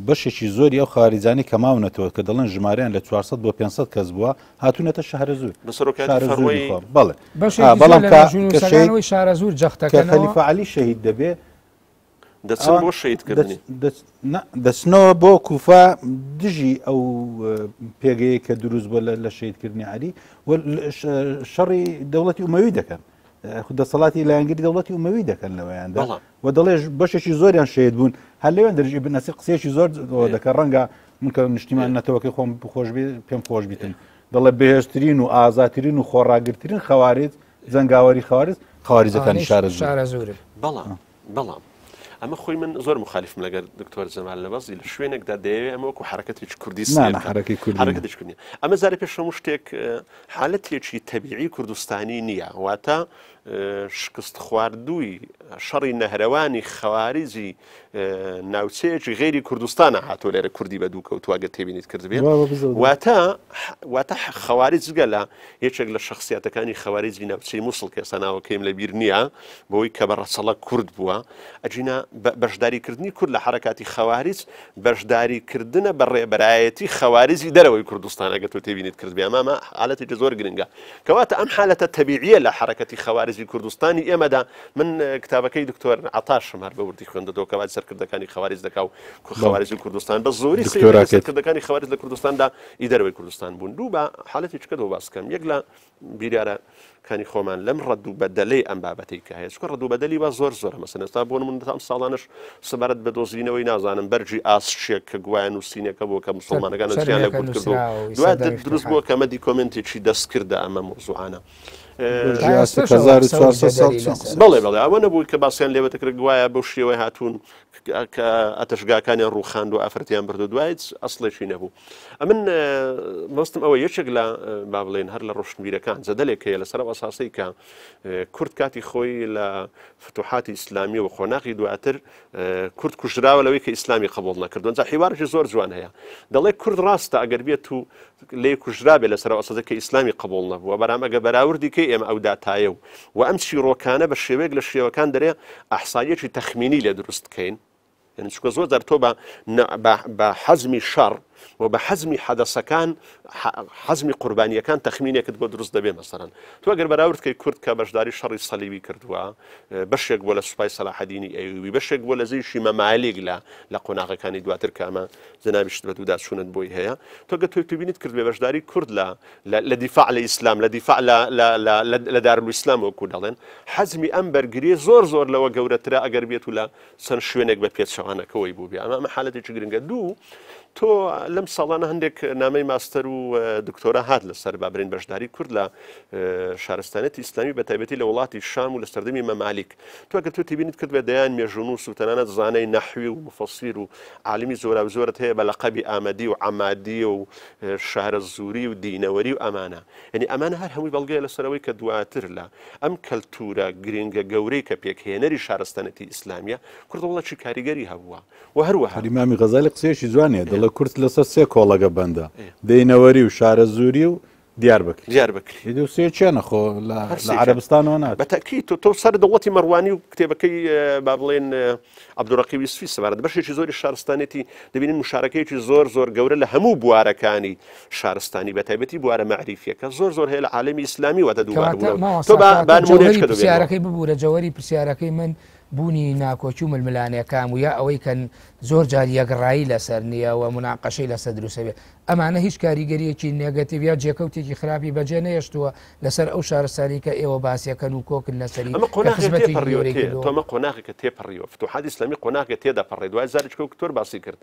بەشێکی زۆری ئەو خاریجانی کە ماونەتەوە کە دەڵێن ژمارەیان لە 400 بۆ 500 کەس بووە هاتوونەتە شارەزوور بەڵێ بەڵام کە شارەزوور جەختەکە خەلیفە عەلی شەهید دەبێت دەچن بۆ شەهیدکردنی دەچنەوە بۆ کوفا دژی ئەو پێگەیە کە دروست بۆ لە شەهیدکردنی عەلی شەڕی دەوڵەتی ئومەوی دەکەن دەسەڵاتی لایەنگری دەوڵەتی ئومەوی دەکەن لەوەیاندا و دەڵێ بەشێکی زۆریان شەهید بوون هەر لەوێن دەرژی بنەسی قسێکی زۆر دەکە ڕەنگە من کە نیشتیمان نەتەوەکەی خۆم بخۆش پێم خۆش بیتن دەڵێ بەهێزترین و ئازاترین و خۆڕاگرترین خەوارج جەنگاوەری خەواریجەکانی شارەزوور بەڵام ئەمە خۆی من زۆر مخالفم لەگەر دکتۆر جەمال لەبەزی لە شوێنێکدا دەیەوێت ئەمە وەکو حرەکەتێکی کوردی حرەکەتێکی ئەمە زارە پێش هەموو شتێک حالەتێکی تەبیعی کوردستانی نییە واتە شکست خواردووی شەڕی نەهرەوانی خەواریجی ناوچەیەکی غێری کوردستانە هاتۆ لێرە کوردی بە دوو کەوتوواگە تێبینیت کردبێت واتە خەواریج گە لە یەکێک لە شخصیاتەکانی خەواریجی ناوچەی مووسڵ کە ئێستا ناوەکەیم لە بیر نییە بەوەی کە بە ڕەچەڵە کورد بووە ئەجینا بەشداریکردنی کورد لە حرەکاتی خەواریج بەشداریکردنە بە ڕێبەرایەتی خەواریجی دەرەوەی کوردستانەگە تۆ تێبینیت کردبێ ئەمە حالەتێکی زۆر گرنگە کەواتە ئەم حالەتە تەبیعیە لە حرەکەتی خەواریجی کوردستانی ئێمەدا من کتابەکەی دکتۆر عەتاشم هەر بە وردی خوێندەوە کە سەرکردەکانی خەواریج دەکا و خەواریجی کوردستان بە زۆری سەرکردەکانی خەواریج لە کوردستاندا ئیدەرەوەی کوردستان بوون دوو بە حالەتێکی کردەوە باس بکەم یەک لە بیرارە کانی خۆمان لەم ڕەد و بەدەلەی ئەم بابەتەی کە هەیە چکە ڕەد و بەدەلی وا زۆر مەسەن ئێستا بۆ من ئەم ساڵانش سەبارەت بە دۆزینەوەی نازانم بەرجی ئاسشێک کە گوایان و سینەکە بۆ کە مسڵمانەکان چیان لە کورد کردو دوای دروست بووە کە مەدی کۆمنتێکی دەست کردە ئەمە مۆزوعانە بەڵێ ئەوە نەبووی کە باسییان لێوە دەکرد گوایە بەو شێوەی هاتوون کە ئەتەشگاکانیان ڕووخاند و ئافرەتیان بردو دوایت ئەسڵێکی نەبوو ئەمن مەستم ئەوە یەکێک لە با بڵێن هەر لە ڕۆشنبیرەکان جەدەلێک هەیە لەسەر ئەساسی کە کورد کاتی خۆی لە فتوحاتی ئیسلامی و خۆناغی دواتر کورد کوژراوە لەوەی کە ئیسلامی قبول نەکردو جا حیوارێکی زۆر جوان هەیە دەڵێ کورد ڕاستە ئەگەر بێت و لێ کوژرابێ لەسەر ئەساسە کە ئیسلامی قبول نەبووە بەرام ئەگە بەراوردی کە ئێمە ئەو داتایە و ئەم چیرۆکانە بە شێوەیەک لە شێوەکان دەرێ ئەحسایەکی تەخمینی لێ دروست بکەین یعنی چکە زۆر جار تۆ بە حەزمی شەڕ و بە حەزمی حەدەسەکان حەزمی قوربانیەکان تەخمینێکت بۆ دروست دەبێ مەسەرەن تو ئەگەر بەراوردکەی کورد کە بەشداری شەڕی سەلیبی کردووە بەشێک بۆ لە سوپای سەلاحەدینی ئەیوبی بەشێک بۆ لە زەیشی مەمالێک لە قۆناغەکانی دواتر کامە جەنابیشت بە دوودا چوونت بۆی هەیە تۆ گە توی بینیت کرد بێ بەشداری کورد لە دیفاع لە ئیسلام لە دیفاع لە دارالئیسلام وەکو دەڵێن حەزمی ئەم بەرگریە زۆر لەوە گەورەترە ئەگەر بێت و لە چەند شوێنێک بە پێچەوانەکەەوەی بوو بێ ئەمە حالەتێکی گرنگە دوو تۆ لەم ساڵانە هەندێک نامەی ماستەر و دکتۆرا هات لەسەر بابرین بەشداری کورد لە شارستانەتی ئیسلامی بە تایبەتی لە وڵاتی شام و لە سەردەمی مەمالیک تو ئەگەر تۆ تبینیت کرد بە دەیان مێژونوس و تەنانەت زانەی نەحوی و مفەسیر و عالمی زۆرا زۆرت هەیە بە لەقەبی ئامەدی و عەمادی و شارە زووری و دینەوەری و ئەمانە یعنی ئەمانە هەر هەمووی بەڵگەیە لەسەرەوەی کە دواتر لە ئەم کەلتورە گرنگە گەورەی کە پێکهێنەری شارستانەتی ئیسلامیە کورد وڵاتی کاریگەری هەبووە و هەروەها ئیمامی غەزالی قسەیەکی جوانێ دەڵێ کورد لەسەر سێ کۆڵەگە بەندە دینەوەری و شارە زووری و دیار بکری دو سێ چێنە خۆ لە عەرەبستانەوە نات بەتەکی تۆ سەر دەوڵەتی مەڕوانی و کتێبەکەی با بڵێن عەبدوڕەقیب یوسفی سەبارەت بەشێکی زۆری شارستانێتی دەبینین مشارەکەیەکی زۆر گەورە لە هەموو بوارەکانی شارستانی بە تایبەتی بوارە مەعریفیەکە زۆر هەیە لە عالەمی ئیسلامی وەدە دووبار بوون تۆ بانمونێک پرسیارەکەی ببوورە جەوەری پرسیارەکەی من بوونی ناکۆچی و ململانەکان و یا ئەوەی کەن زۆر جار یەکڕایی لەسەر نییە و مناقەشەی لەسەر دروستە بێ ئەمانە هیچ کاریگەریەکی نێگەتیڤ یا جێکەوتێکی خراپی بەجێ نەهێشتووە لەسەر ئەو شارستانی کە ئێوە باسیەکەن و کۆکن لەسەری تۆمە قۆناغێکە تێپەڕیەوە فتوحاتی ئیسلامی قۆناغێک تێدەپەڕێ دوای زارێک کتۆر باسی کرد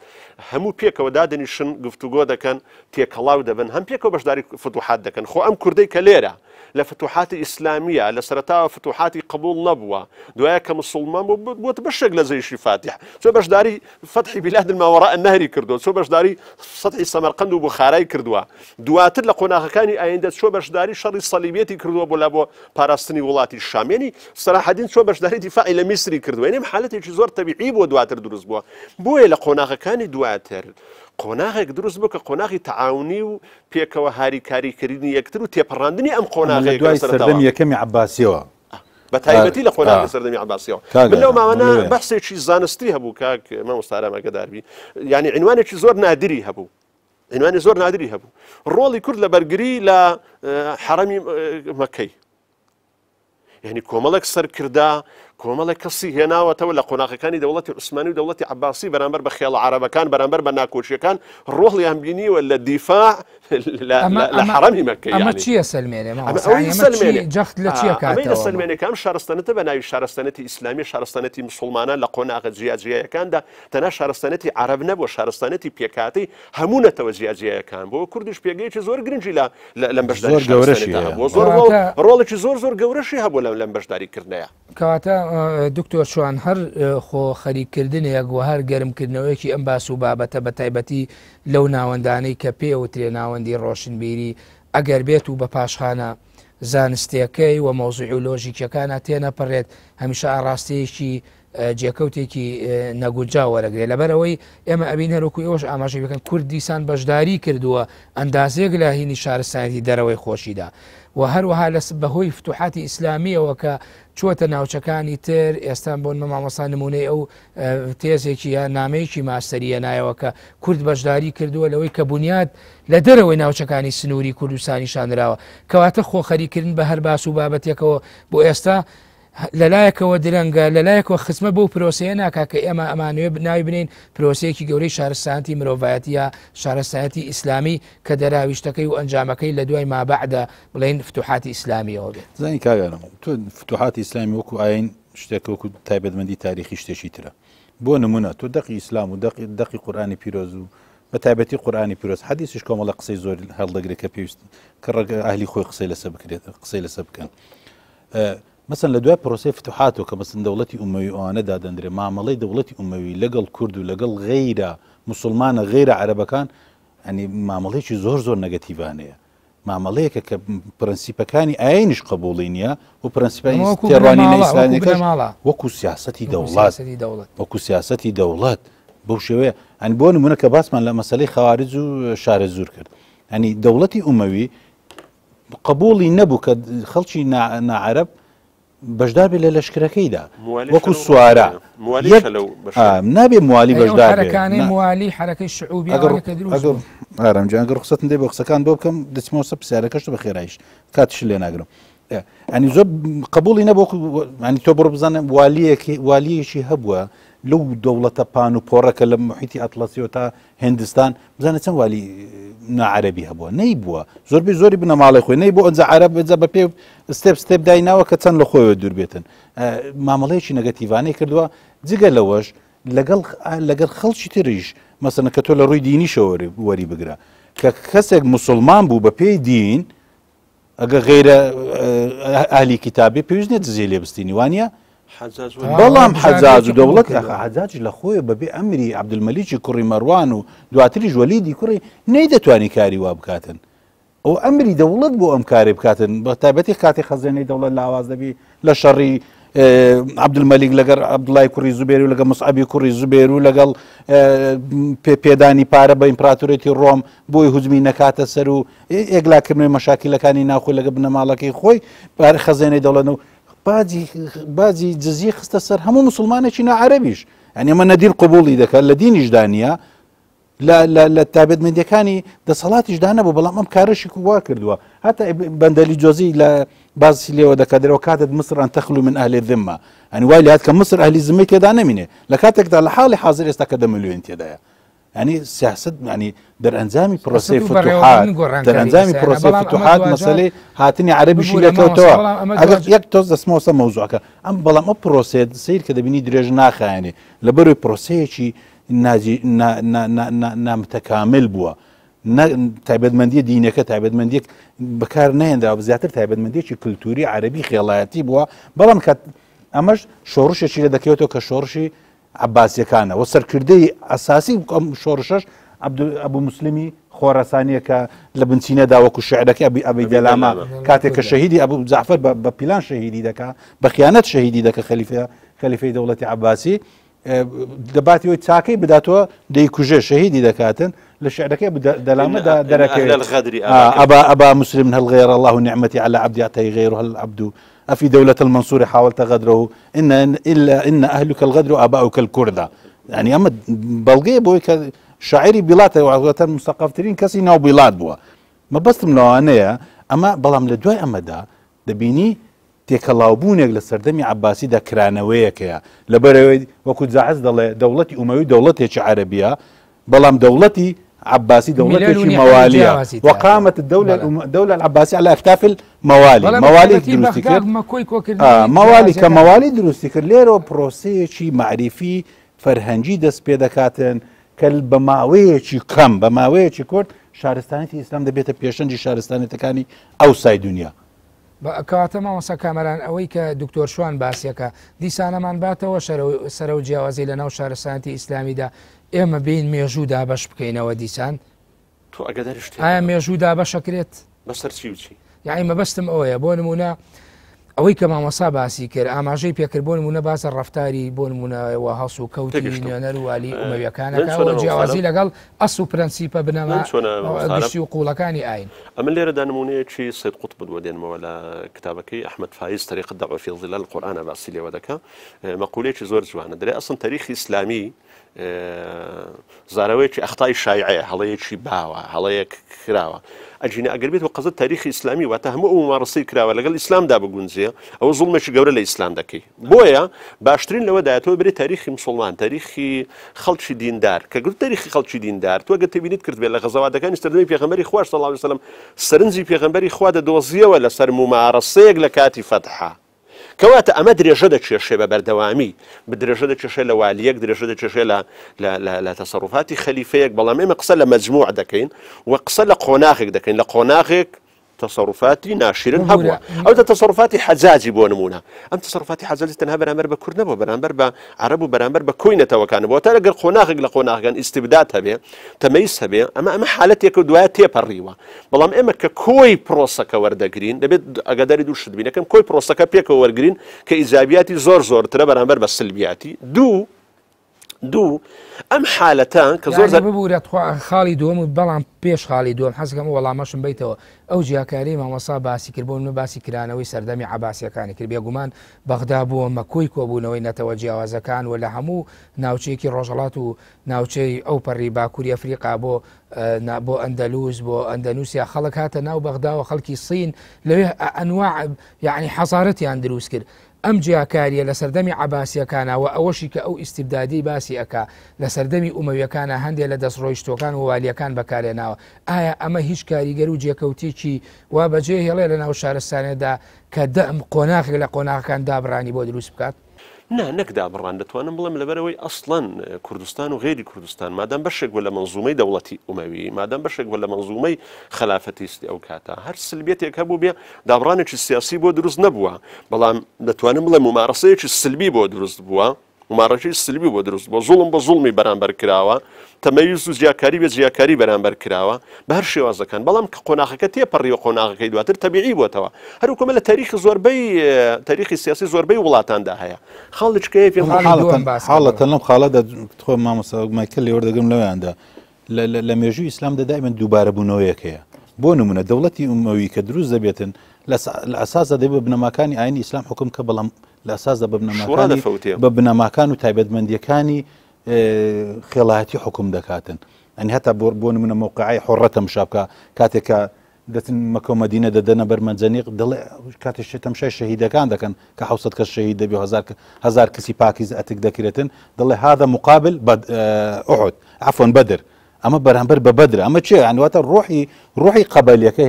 هەموو پێکەوە دادەنیشن گفتوگۆ دەکەن تێکەڵاو دەبن هەم پێکەوە بەشداری فتوحات دەکەن خۆ ئەم کوردەی کە لێرە لە فتوحاتی ئیسلامیە لە سەرەتاوە فتوحاتی قبول نەبووە دوایە کە مسلمان بووە بەشێک لە زەیشی فاتح چۆ بەشداری فتحی بلاد الماوەراء النهری کردو چۆ بەشداری سەتحی سەمەرقەند و بوخارای کردووە دواتر لە قۆناغەکانی ئایندە چۆ بەشداری شەڕی سەلیبێتی کردووە بۆ پاراستنی وڵاتی شامێنی سەلاحەدین چۆ بەشداری دیفاعی لە میسری کردووە یعنی حالەتێکی زۆر تەبیعی بۆ دواتر دروست بووە بۆیە لە قۆناغەکانی دواتر قۆناغێک دروست بوو کە قۆناغی تەعاونی و پێکەوە هاریکاریکردنی یەکتر و تێپەڕاندنی ئەم قۆناغێک دوای سەردەمی یەکەمی عەباسیەوە بە تایبەتی لە قۆناغی سەردەمی عەباسیەوە من لەو ماوانە بەحسێکی زانستی هەبوو کاک مامۆستا ئاگداربی یعنی عنوانێکی زۆر نادری هەبوو عنوانی زۆر نادری هەبوو ڕۆڵی کورد لە بەرگری لە حەرەمی مەکەی یعنی کۆمەڵێک سەرکردا کۆمەڵێک کەسی هێناوەتەوە لە قۆناغەکانی دەوڵەتی عوسمانی و دەوڵەتی عەباسی بەرامبەر بە خێڵە عەرەبەکان بەرامبەر بە ناکۆچیەکان ڕۆڵیان بینیوە لە دیفاع لە حەرەمی مەکەی ئەمە چییە سەلمێنێ جەخت لە چییە کاتەوە سەلمێنەکان شارستانەتە بە ناوی شارستانەتی ئیسلامی شارستانەتی مسلمانان لە قۆناغە جیاجیەکاندا تەنها شارستانەتی عەرەب نەبووە شارستانەتی پێکاتی هەموو نەتەوە جیاجیەکان بۆ کوردیش پێگەیەکی زۆر گرنگی لەم بەشداری ڕۆڵێکی زۆر گەورەشی هەبوو لەم بەشداریکردنەیە کەواتە دکتۆر شوان هەر خۆ خەریککردنێک و هەر گەرمکردنەوەیەکی ئەم باس و بابەتە بە تایبەتی لەو ناوەندانەی کە پێوترێ ناوەندی ڕۆشنبیری ئەگەر بێت و بە پاشخانە زانستیەکەی و مۆزوعی و لۆژیکیەکانە تێنەپەڕێت هەمیشە ئاڕاستەیەکی جێکەوتێکی نەگونجا وەرەگرێت لەبەرەوەی ئێمە ئەبین هەروکو ئێوەش ئاماژەی بکەن کورد دیسان بەشداری کردووە ئەندازێک لە هینی شارستانی دەرەوەی خۆشیدا و هەروەها لە بەهۆی فتوحاتی ئیسلامیەوە کە چۆتە ناوچەکانی تر ئێستا بۆن مامۆستا نمونەی ئەو تێزێکی یا نامەیەکی ماستەریە نایەوە کە کورد بەشداری کردووە لەوەی کە بونیاد لە دەرەوەی ناوچەکانی سنووری کوردستانی شانراوە کەواتە خۆخەریکردن بە هەر باس و بابەتێکەوە بۆ ئێستا لەلایەکەوە درەنگە لەلایەکەوە خزمە بۆ پرۆسەیە ناکا کە ئێمە ئەمانوێ ناوی بنین پرۆسەیەکی گەورەی شارستانەتی مرۆڤایەتی یا شارستانەتی ئیسلامی کە دەراویشتەکەی و ئەنجامەکەی لە دوای مابعدا بڵێن فتوحاتی ئیسلامیەوە بێت زانی کاگانم تۆ فتوحاتی ئیسلامی وەکو ئاین شتێک وەکو تایبەتمەندی تاریخی شتێکی ترە بۆ نمونە تۆ دەقی ئیسلام و دەقی قورئانی پیرۆز و بە تایبەتی قورئانی پیرۆز حەدیثیش کۆمەڵە قسەی زۆر هەڵدەگرێت کە پێویست کە ڕەگە ئاهلی خۆی قسەی لەسەر بکەن مثلا لە دوای پرۆسەی فتوحاتەوە کە مەسن دەوڵەتی ئومەوی ئەوانە دادەندرێ مامەڵەی دەوڵەتی ئومەوی لەگەڵ کورد و لەگەڵ غەیرە مسلمانە غەیرە عەرەبەکان ئەنی مامەڵەیەکی زۆر نەگەتیڤانەیە مامەڵەیەکە کە پرەنسیپەکانی ئاینیش قبوڵی نییە و پرەنسیپەکانی تێڕوانینە ئیسلامیەکەش وەکو سیاسەتی دەوڵات وەکو سیاسەتی دەوڵات بەو شێوەیە ئەنی بۆ نمونە کە باسمان لە مەسەلەی خەوارج و شارە زوور کرد ئەنی دەوڵەتی ئومەوی قبوڵی نەبوو کە خەڵکی ناعەرەب بەشدار بێ لە لەشکرەکەیدا وەکو سوارە نابێ موالی بەشدار موالی حرەکەی شعوبی ئارەمجیانگە ڕخسەتم دێ بە قسەکان بۆ بکەم دەچمەوە سە پرسیارەکەشت بە خێرایش کاتش لێ ناگرم ئەنی زۆر قبولی نەبوو ینی تۆ بڕ بزانە والیەکی هەبووە لەو دەوڵەتە پان و پۆڕەکە لە محیتی ئەتلەسیەوە تا هندستان بزانە چەند والی ناعەرەبی هەبووە نەی بووە زۆربەی زۆری بنە ماڵی خۆی نەی بۆ ئەنجا عەرەب بێجا بە پێ ستێپ دایناوە کە چەند لە خۆیەوە دوور بێتن مامەڵەیەکی نەگەتیڤانەی کردووە جگە لەوەش لەگەڵ خەڵکی تریش مەسەنە کە تۆ لە ڕووی دینیشەوە وەری بگرە کە کەسێک موسڵمان بوو بە پێی دین ئەگە غیرە ئاهلی کتابی پێویست نیە دزێ لێ بستینی وانە بەڵام حەجاج و دەوڵەت حەجاج لە خۆی بەبێ ئەمری عەبدولمەلیکی کوڕی مەروان و دواتریش وەلیدی کوڕی نەی دەتوانی کاری وا بکاتن ئەو ئەمری دەوڵەت بۆ ئەم کاری بکاتن بە تایبەتی کاتی خەزانەی دەوڵەت لاواز دەبی لە شەڕی عەبدولمەلیک لەگەڵ عەبدوڵای کوڕی زوبێر و لەگەڵ مەسعەبی کوڕی زوبێر و لەگەڵ پێدانی پارە بە ئیمپراتۆریەتی ڕۆم بۆی هوجمی نەکاتە سەر و ئێگلاکردنەوەی مەشاکیلەکانی ناوخۆی لەگە بنەماڵەکەی خۆی خەزانەی دەوڵەت بازی جزیە خستە سەر هەموو مسلمانێکی ناعەرەبیش یعنی ئەمە نەدیر قبوڵی دەکات لە دینیشدا نیە لە تابێتمەندیەکانی دەسەڵاتیشدا نەبوو بەڵام ئەم کارەشی وا کردووە هەتا بەندەلی جۆزی لە باسی لێوە دەکاتەوە کاتت مصر ئەن تەخلو من ئەهلی الذمە ئەنی وای لات کە مصر ئەهلی زمەی تێدا نەمینێ لە کاتێکدا لە حاڵی حاضر ئێستا کە 10 ملیۆن تێدایە ینی سیاست ینی دەرئەنجامی پرۆسەی فتوحات دەرئەنجامی پرۆسەی فتوحات مەسەلەی هاتنی عەرەبیشی دەکەوتەوە ئەگەر یەک تۆز دەستمەوەسە مەوزوعەکە ئەم بەڵام ئەم پرۆسێت سیر کە دەبینی درێژ ناخایێنێ لەبەروی پرۆسەیەکی نامتەکامل بووە تایبەتمەندی دینەکە تایبەتمەندیەک بەکار نهێنراوە زیاتر تایبەتمەندیەکی کلتوری عەرەبی خێڵایەتی بووە بەڵام کە ئەمەش شۆڕشێکی لە دەکەوێتەوە کە شۆڕشی عباسیەکانە و سەرکردەی ئەساسی ئەم شۆڕشەش ئەبوو مسلمی خۆرەسانیە کە لە بنچینەدا وەکو شعرەکەی ئەبی دەلاما کاتێک کە شەهیدی ئەبوو جەعفەر بە پیلان شەهیدی دەکا بە خیانەت شەهیدی دەکە خەلیفەی دەوڵەتی عەباسی دەباتی وی چاکەی بداتەوە دەیکوژێ شەهیدی دەکاتن لە شعرەکەی دەلامەدا دەرەکەوێت ئەبا مسلم هەل غێر الله نعمتي على عبدي أعطي غيره العبد أفي دولة المنصور حاولت غدره إن أهلك الغدر وآباؤك الكردة يعني أما بلغي بوي شاعري بلاد وعوة مثقفترين كسي ناو بلاد بوا ما بستم لوانەیە ئەمە بەڵام لە دوای ئەمەدا دەبینی تێکەڵاوبوونێک لە سەردەمی عەباسیدا کرانەوەیەکەیە لەبەرەوەی وەکو جاعز دەڵێ دەوڵەتی ئومەوی دەوڵەتێکی عەرەبیە بەڵام دەوڵەتی عباسي دولتي موالية وقامت الدولة العباسية على أكتاف موالي دروستي كر موالي كموالي دروستي كر ليرو بروسيشي معرفي فرهنجي دس بيدا كاتن كل بماويشي كم بماويشي كورد شارستاني إسلام دبيت بيشنجي شارستاني تكاني أوساي دنيا کەواتەمە وەسە کامەران ئەوەی کە دکتۆر شوان باسیەکە دیسانەمان باتەوە سەرە و جیاوازی لە ناو شارستانەتی ئیسلامیدا ئێمە بین مێژوودا بەش بکەینەوە دیسان تۆ ئەگەدەریش ئایا مێژوودا بەشەکرێت بەسەر چی وچی یعنی مەبەستم ئەوەیە بۆ نمونە ئەوەی کە مامۆسا باسی کرد ئاماژەی پێکرد بۆ نمونە باسە ڕەفتاری بۆ نمونەوە هەڵس و کەوتی نوێنەر و والی ئومەویەکانەکە جیاوازی لەگەڵ ئەس و پرەنسیپە بنەما گشتی و قوڵەکانی ئاین ئەمە لێرەدا نمونەیەکی سید قوتب بوو دێنمەوە لە کتابەکەی ئەحمەد فایز طریق الدعوة في ظلال القرآن باسی لێوە دەکا مەقولەیەکی زۆر جوانە دەڵێ ئەسڵ تاریخی ئیسلامی زاراوەیەکی ئەخطای شایعەیە هەڵەیەکی باوە هەڵەیەک کراوە ئەجینە ئەگەر بێت و قەزت تاریخی ئیسلامی واتە هەموو ئەو ممارەسەی کراوە لەگەڵ ئیسلامدا بگونجێ ئەوە زوڵمێکی گەورە لە ئیسلام دەکەی بۆیە باشترین لەوەدایەتەوە برێت تاریخی مسلمان تاریخی خەڵکی دیندار کە گوت تاریخی خەڵکی دیندار تو ئەگەر تبینیت کرد بێت لە غەزەواتەکانی سەردەمی پێغەمبەری خوا صلی الله علیه وسلم سەرنجی پێغەمبەری خوا دەدۆزیەوە لەسەر ممارەسەیەک لە کاتی فەتحە کەواتە ئەمە درێژە دەکێشێ بە بەردەوامی درێژە دەکێشێ لە والیەک درێژە دەکێشێ لە تەسەڕوفاتی خەلیفەیەک بەڵام ئێمە قسە لە مەجموع دەکەین و قسە لە قۆناغێک دەکەین لە قۆناغێک تصرفاتی ناشرن هەبووە ئەو تصرفاتی حەجاجی بۆ نمونە ئەم تصرفاتی حەجاجی تەنها بەرامبەر بە کورد نەبوو بەرامبەر بە عەرەب و بەرامبەر بە کۆی نەتەوەکان بۆ تا لەگەر قۆناغێک لە قۆناغەکان ئیستیبداد هەبێ تەمەیز هەبێ ئەمە حالەتێک و دوایە تێپەڕیوە بەڵام ئێمە کە کۆی پرۆسەکە وەردەگرین دەبێت ئەگەداری دوو شت بینەکەم کۆی پرۆسەکە پێکەوە وەرگرین کە ئیجابیاتی زۆر زۆرترە بەرامبەر بە سلبیاتی دوو دوو ئەم حالەتە کە زۆر ببوورێت خاڵی دووەم بەڵام پێش خاڵی دووەم حەزەکەم وەڵامەشم بیتەوە ئەو جیاکاری مامۆسا باسی کردبوون من باسی کرانەوەی سەردەمی عەباسیەکانی کرد بێگومان بەغدا بووە مەکۆی کۆبوونەوەی نەتەوە جیاوازەکان و لە هەموو ناوچەیەکی ڕۆژهەڵات و ناوچەی ئەو پەڕی باکووری ئەفریقا بۆ ئەندەلوس بۆ ئەندەنووسیا خەڵک هاتە ناو بەغدا و خەڵکی سین لەوێ ئەنواع یعنی حەزارەتیان دروست کرد ئەم جیاکاریە لە سەردەمی عەباسیەکانەوە ئەوەشی کە ئەو ئیستیبدادی باسی ئەکا لە سەردەمی ئومەویەکانە هەندێک لە دەستڕۆیشتۆکان و والیەکان بەکارێناوە ئایا ئەمە هیچ کاریگەر و جێکەوتێکی وا بەجێ هێڵێ لە ناو شارستانێدا کە قۆناغێک لە قۆناغەکان دابڕانی بۆ دروست بکات؟ نەکدا بڕان دەتوانم بڵێم لەبەرەوەی ئەسڵەن کوردستان و غێری کوردستان مادام بەشێک بووە لە مەنزومەی دەوڵەتی ئومەوی مادام بەشێک بووە لە مەنزومەی خلافەتیستی ئەو کاتە هەر سلبێتێک هەبوو بێ دابڕانێکی سیاسی بۆ دروست نەبووە بەڵام دەتوانم بڵێم ممارەسەیەکی سلبی بۆ دروست بووە ممارەسەی سلبی بۆ دروست بووە زوڵم بە زوڵمی بەرامبەر کراوە تەمەیز و جیاکاری بە جیاکاری بەرامبەر کراوە بە هەر شێوازەکان بەڵام کە قۆناغەکە تێپەڕیوە قۆناغەکەی دواتر تەبیعی بووەتەوە هەروکەمە لە تاریخی زۆربەی تاریخی سیاسی زۆربەی وڵاتاندا هەیە خاڵچکەیە پێ حاڵەتە لەم خاڵەدا خۆ مامۆستا مایکل لێوە دەگەم لەوەیاندا لە مێژووی ئیسلامدا دائما دووبارە بوونەوەیەکەیە بۆ نمونە دەوڵەتی ئومەوی کە دروست دەبێتن لە ئەساسدا دەبێ بنەماکانی ئاینی ئیسلام حکم کە بەڵام لە ئەساسدا بە بنەماکان و تایبەتمەندیەکانی خێڵایەتی حکم دەکاتن ئەنی هەتا بۆ نمونە موقعی حڕەتە مشابکە کاتێکە دەچن مەکە و مەدینە دەدەنە بەرمەنجەنیق دڵێ کاتێک تەمشای شەهیدەکان دەکەن کە 700 کەس شەهید دەبێ هەزار کەسی پاکیز ئەتک دەکرێتن دڵێ هذا مقابل ئوحود عفوا بەدر ئەمە بەرامبەر بە بەدر ئەمە چێ عنواتە ڕۆحی قەبەلیەکە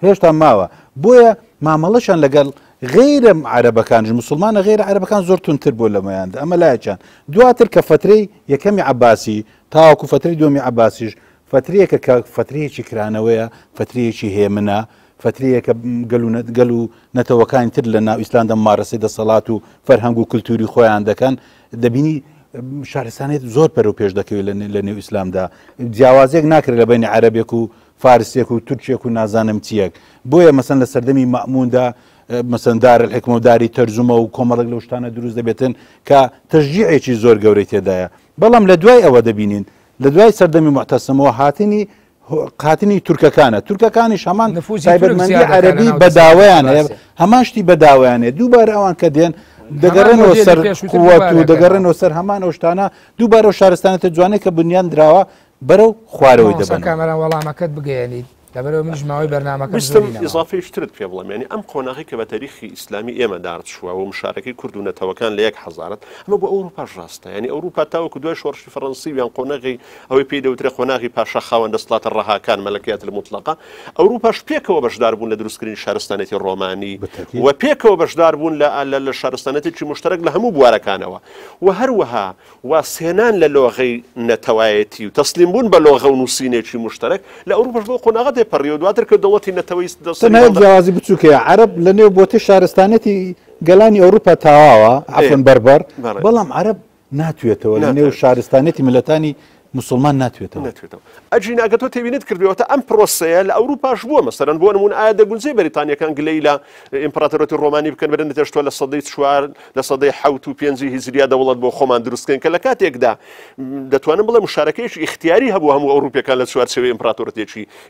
هێشتا ماوە بۆیە مامەڵەشان لەگەڵ غیرە عەرەبەکانش مسلمانە غیرە عەرەبەکان زۆر تونتر بۆ لەمەیاندا ئەمە لایەکیان دواتر کە فترەی یەکەمی عەباسی تاوەکو فترەی دووەمی عەباسیش فترەیەکە کە فترەیەکی کرانەوەیە فترەیەکی هێمنە فترەیەکە گەل و نەتەوەکانی تر لە ناو ئیسلامدا مارەسەی دەسەڵات و فەرهەنگ و کولتوری خۆیان دەکەن دەبینی شارستانێت زۆر پەرۆ پێش دەکەوێت لە نێو ئیسلامدا جیاوازێک ناکرێت لە بینی عەرەبێک و فارسێک و تورکێک و نازانم چیەک بۆیە مەسەن لە سەردەمی مەئموندا مەسەن دارالحکمە و داری تەرجمە و کۆمەڵک لەو شتانە دروست دەبێتن کە تەشجیعێکی زۆر گەورەی تێدایە بەڵام لە دوای ئەوە دەبینین لە دوای سەردەمی معتەسمەوە هاتنی تورکەکانیش هەمان تایبەتمەندی عەرەبی بەداوایان هەیە هەمان شتی بەداوایانێ دووبارە ئەوان کە دێن دەگەڕێنەوە سەر قووەت و دەگەڕێنەوە سەر هەمان ئەو شتانە دووبارە و شارستانێتە جوانەی کە بنیان دراوە بەرەو خوارەوەی دەبن کامەران وەڵامەکەت بگەیەنیت لەبەرەوە منش ماوەی بەرنامەکە ئیزافەی شترت پێ بڵێم ینی ئەم قۆناغی کە بە تاریخی ئیسلامی ئێمە دارچووە و مشارەکەی کورد و نەتەوەکان لە 1000 ئەمە بۆ ئەوروپاش ڕاستە ینی ئەوروپا تاوەکو دوای شۆڕشی فەڕەنسی یان قۆناغی ئەوەی پێی دەوترێ قۆناغی پاشا خاوەن دەسڵاتە ڕەهاکان مەلەکەیەت الموتلقە ئەوروپاش پێکەوە بەشدار بوون لە دروستکردنی شارستانێتی ڕۆمانی و پێکەوە بەشدار بوون لە شارستانێتێکی مشترک لە هەموو بوارەکانەوە و هەروەها واسێنان لە لۆغەی نەتەوایەتی و تەسلیم بوون بە لۆغە و نووسینێکی مشترک لە ئەوروپاش بۆ قۆناغە دێپەڕیەوە دواتر کە دەوڵەتی نەتەوەی جیاوازی بچووکەیە عەرەب لە نێو بۆتە شارستانێتی گەلانی ئەوروپا تاواوە عەفەن بەربەر بەڵام عەرەب ناتوێتەوە لە نێو شارستانێتی ملەتانی مسلمان ناتوێتەوە ئەجیناگە تۆ تێبینێت کردوێتە ئەم پرۆسەیە لە ئەوروپاش بووە مەسەرەن بۆ نمون ئایا دەگونجێ بەریتانیەکان گلەی لە ئیمپراتۆرەتی ڕۆمانی بکەن بەرەن دەتێشتووە لە سەدەی 4 لە سەدەی 7 و 5 هیجریا دەوڵەت بۆ خۆمان دروستکەن کە لە کاتێکدا دەتوانم بڵێ مشارەکەیەکی اختیاری هەبوو هەموو ئەوروپیەکان لە چوارچێوەی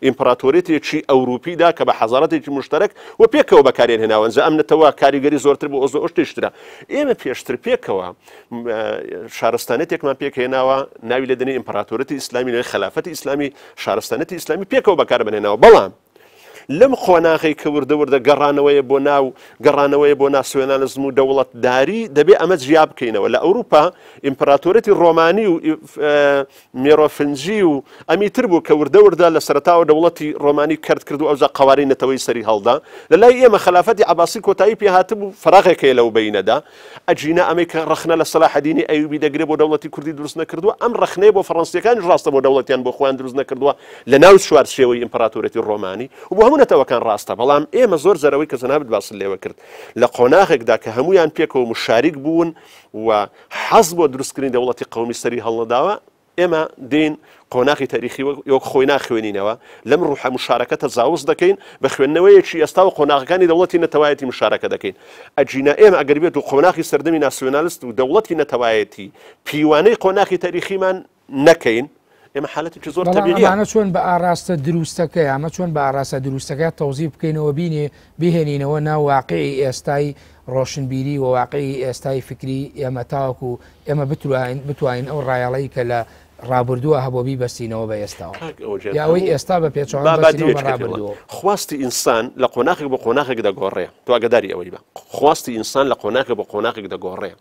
ئیمپراتۆرێتێکی ئەوروپیدا کە بە حەزارەتێکی مشترک و پێکەوە بەکارێن هێناوە ئەم نەتەوە کاریگەری زۆرتر بۆ ئۆ شتێشترا ئێمە پێشتر پێکەوە شارستانێتێکمان پێکهێناوە ناوی لەدەنی ئیمپراتۆرەتی ئیسلامی خلافەتی ئیسلامی شارستانەتی ئیسلامی پێکەوە بەکار بنێنەوە بەڵام لەم خۆناغی کە وردە گەڕانەوەیە بۆ ناسیۆنالیزم و دەوڵەتداری دەبێ ئەمە جیا بکەینەوە لە ئەوروپا ئیمپراتۆرەتی ڕۆمانی و مێرۆفنجی و ئەمی تر بوو کە وردە لە سەرەتاوە دەوڵەتی ڕۆمانی کرد کرد و ئەوجا قەوارەی نەتەوەی سەری هەڵدا لە لای ئێمە خلافەتی عەباسی کۆتایی پێ هاتبوو فەراغێکەیە لەو بەینەدا ئەجینە ئەمەی کە ڕەخنە لە سەلاحەدینی ئەیوبی دەگرێت بۆ دەوڵەتی کوردی دروست نەکردووە ئەم ڕەخنەیە بۆ فەڕەنسیەکانیش ڕاستە بۆ دەوڵەتیان بۆ خۆیان دروست نەکردووە لە ناو چوارچێوەی ئیمپراتۆرەتی ڕۆمانی و بۆ هەموو نەتەوەکان ڕاستە بەڵام ئێمە زۆر زەرەوەی کە جەنابەت باس لێوە کرد لە قۆناغێکدا کە هەمویان پێکەوە مشاریک بوون و حەز بۆ دروستکردنی دەوڵەتی قەومی سەری هەڵنەداوە ئێمە دێن قۆناغی تاریخی وەک خۆی ناخوێنینەوە لەم ڕوحە مشارەکە تەجاوز دەکەین بە خوێندنەوەیەکی ئێستا و قۆناغەکانی دەوڵەتی نەتەوایەتی مشارەکە دەکەین ئەجینە ئێمە ئەگەر بێت و قۆناغی سەردەمی ناسیۆنالیست و دەوڵەتی نەتەوایەتی پیوانەی قۆناغی تاریخیمان نەکەین ئێمە حالەتێکی زۆر تەبیعیە چۆن بە ئاراستە دروستەکە ئەمە چۆن بە ئاراستە دروستەکە تەوزیع بکەینەوە بهێنینەوە ناو واقعی ئێستای ڕۆشنبیری و واقعی ئێستای فکری ئێمە تاوەکو ئێمە بتوانین ئەو ڕایەڵەی کە لە ڕابردووە هەبوو بیبەستینەوە بە ئێستاوە یاوەی ئێستا بە پێچەوە خواستی ئینسان لە قۆناغێک بە قۆناغێک دەگۆڕێ تو ئاگداری ئەوەی بە خواستی ئینسان لە قۆناغێک بە قۆناغێک دەگۆڕێ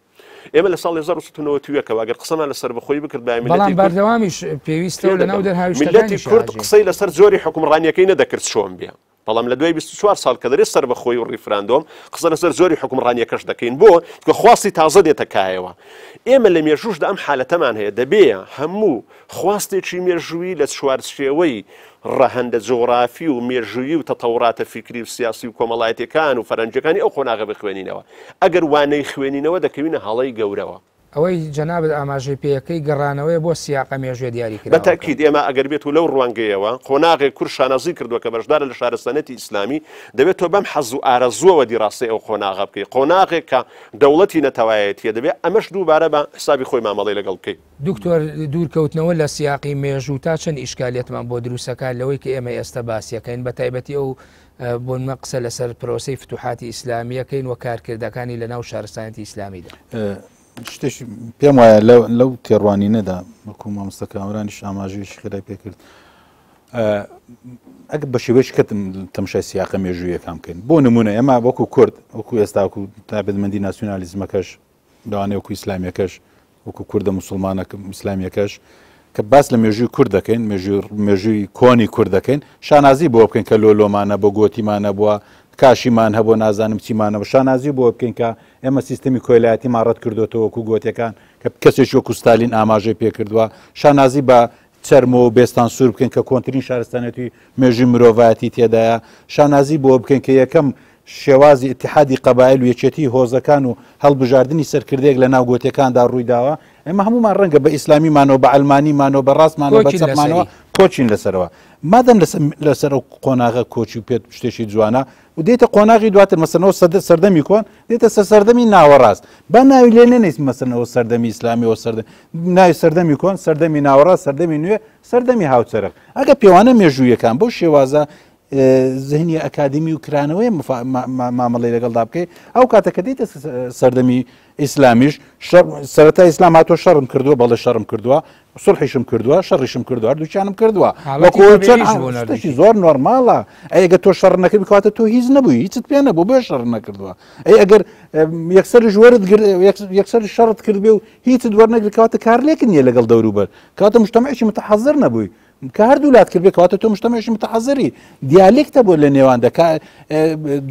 ئێمە لە ساڵ 1990 ئەگەر قسەمان لەسەر بەخۆی بکرد بەڵام بەردەوامیش پێویستە لەناو دەرهاوی میلەتی کورد قسەی لەسەر زۆری حکومڕانیەکەی نەدەکرد چۆن بێ بەڵام لە دوای 24 ساڵ کە دەرێت سەر بەخۆی و ڕیفراندۆم قسە لەسەر زۆری حکومڕانیەکەش دەکەین بۆ کە خواستی تازە دێتە کایەوە ئێمە لە مێژوشدا ئەم حالەتەمان هەیە دەبێ هەموو خواستێکی مێژووی لە چوارچێوەی ڕەهەندە جۆغرافی و مێژووی و تەتەوراتە فکری و سیاسی و کۆمەڵایەتەکان و فەرەنجەکانی ئەو قۆناغە بخوێنینەوە ئەگەر وانەی خوێنینەوە دەکەوینە هەڵەی گەورەوە ئەوەی جەنابەت ئاماژەی پێەکەی گەڕانەوەی بۆ سیاقە مێژوێ دیاری کرد بەتاکید ئێمە ئەگەر بێت و لەو ڕوانگەیەوە قۆناغێک کورد شانازی کردووە کە بەشدارە لە شارستانەتی ئیسلامی دەبێت تۆ بەم حەز و ئارەزووەوە دیڕاستی ئەو قۆناغە بکەیت قۆناغێک کە دەوڵەتی نەتەوایەتیە دەبێت ئەمەش دووبارە بە حسابی خۆی مامەڵی لەگەڵ بکەیت دکتۆر دوورکەوتنەوە لە سیاقی مێژوو تا چەند ئیشکالێتمان بۆ دروستەکان لەوەی کە ئێمە ئێستا باسیەکەین بە تایبەتی ئەو بۆنمە قسە لەسەر پرۆسەی فتوحاتی ئیسلامیەکەین و کارکردەکانی لەناو شارستانەتی ئیسلامیدا شتێکی پێم وایە لەو تێڕوانینەدا وەکو مامۆستا کامرانیش ئاماژەیەکی خلای پێکرد ئەگە بە شێوەیەکی کەتم تەماشای سیاقە مێژوویەکان بکەین بۆ نمونە ئێمە وەکو کورد وەکو ئێستا وەکو تایبەتمەندی ناسیۆنالیزمەکەش لەوانەیە وەکو ئیسلامیەکەش وەکو کوردە موسڵمانە ئیسلامیەکەش کە باس لە مێژووی کورد دەکەین مێژووی کۆنی کورد دەکەین شانازی بۆ بکەین کە لۆلۆمانە بۆ گۆتیمانە بووە کاشیمان هەبوو نازانم چیمانەوە شانازی بۆ بکەین کە ئێمە سیستەمی کۆیلایەتی ماڕەت کردوێتەوە وەکو گۆتیەکان کە کەسێک وەکو ستالین ئاماژەی پێکردووە شانازی بە چەرمەوە بێستان سوور بکەین کە کۆنتترین شارستانەتی مێژوی مرۆڤایەتی تێدایە شانازی بۆ بکەین کە یەکەم شێوازی اتحادی قەبایل و یەکێتی هۆزەکان و هەڵبژاردننی سەرکردێک لە ناو گۆتیەکاندا ڕوویداوە ئێمە هەمومان ڕەنگە بە ئیسلامیمانەوە بە ئەلمانیمانەوە بە ڕاستمانەوە بە چەپمانەوە کۆچین لەسەرەوە مادەم لەسەر ئەو قۆناغە کۆچی و پێت شتێکی جوانە و دێتە قۆناغی دواتر مەسەنەوە سەردەمی کۆن دێتە سەردەمی ناوەڕاست با ناوی لێ نێنیست مەسەنەوە سەردەمی ئیسلامیەوە ناوی سەردەمی کۆن سەردەمی ناوەڕاست سەردەمی نوێ سەردەمی هاوچەرخ ئەگە پێوانە مێژوویەکان بەو شێوازە زهنی ئەکادمی و کرانەوەی مامەڵی لەگەڵدا بکەیت ئەو کاتەکە دێتە سەردەمی ئیسلامیش سەرەتا ئیسلام هاتۆ شەڕم کردووە بەڵێ شەڕم کردووە سڵحیشم کردووە شەڕیشم کردووە دووچانم کردووە وەکوشتێکی زۆر نۆرماڵە ئەگە تۆ شەڕ نەکرد کاتە تۆ هیچ نەبووی هیچت پێ نەبوو بۆ شەڕ نەکردووە ئەگەر یەکسەر شەڕت کرد بێ و هیچت وەرنەگرکاتە کارلێکن نیە لەگەڵ دەوروبەر کاتە مجتەمەعێکی متحەزر نەبووی کە هەردوولات کرد بێ کەواتە تۆ مجتەمەعێکی متحەزری دیالێکتە بۆ لە نێوان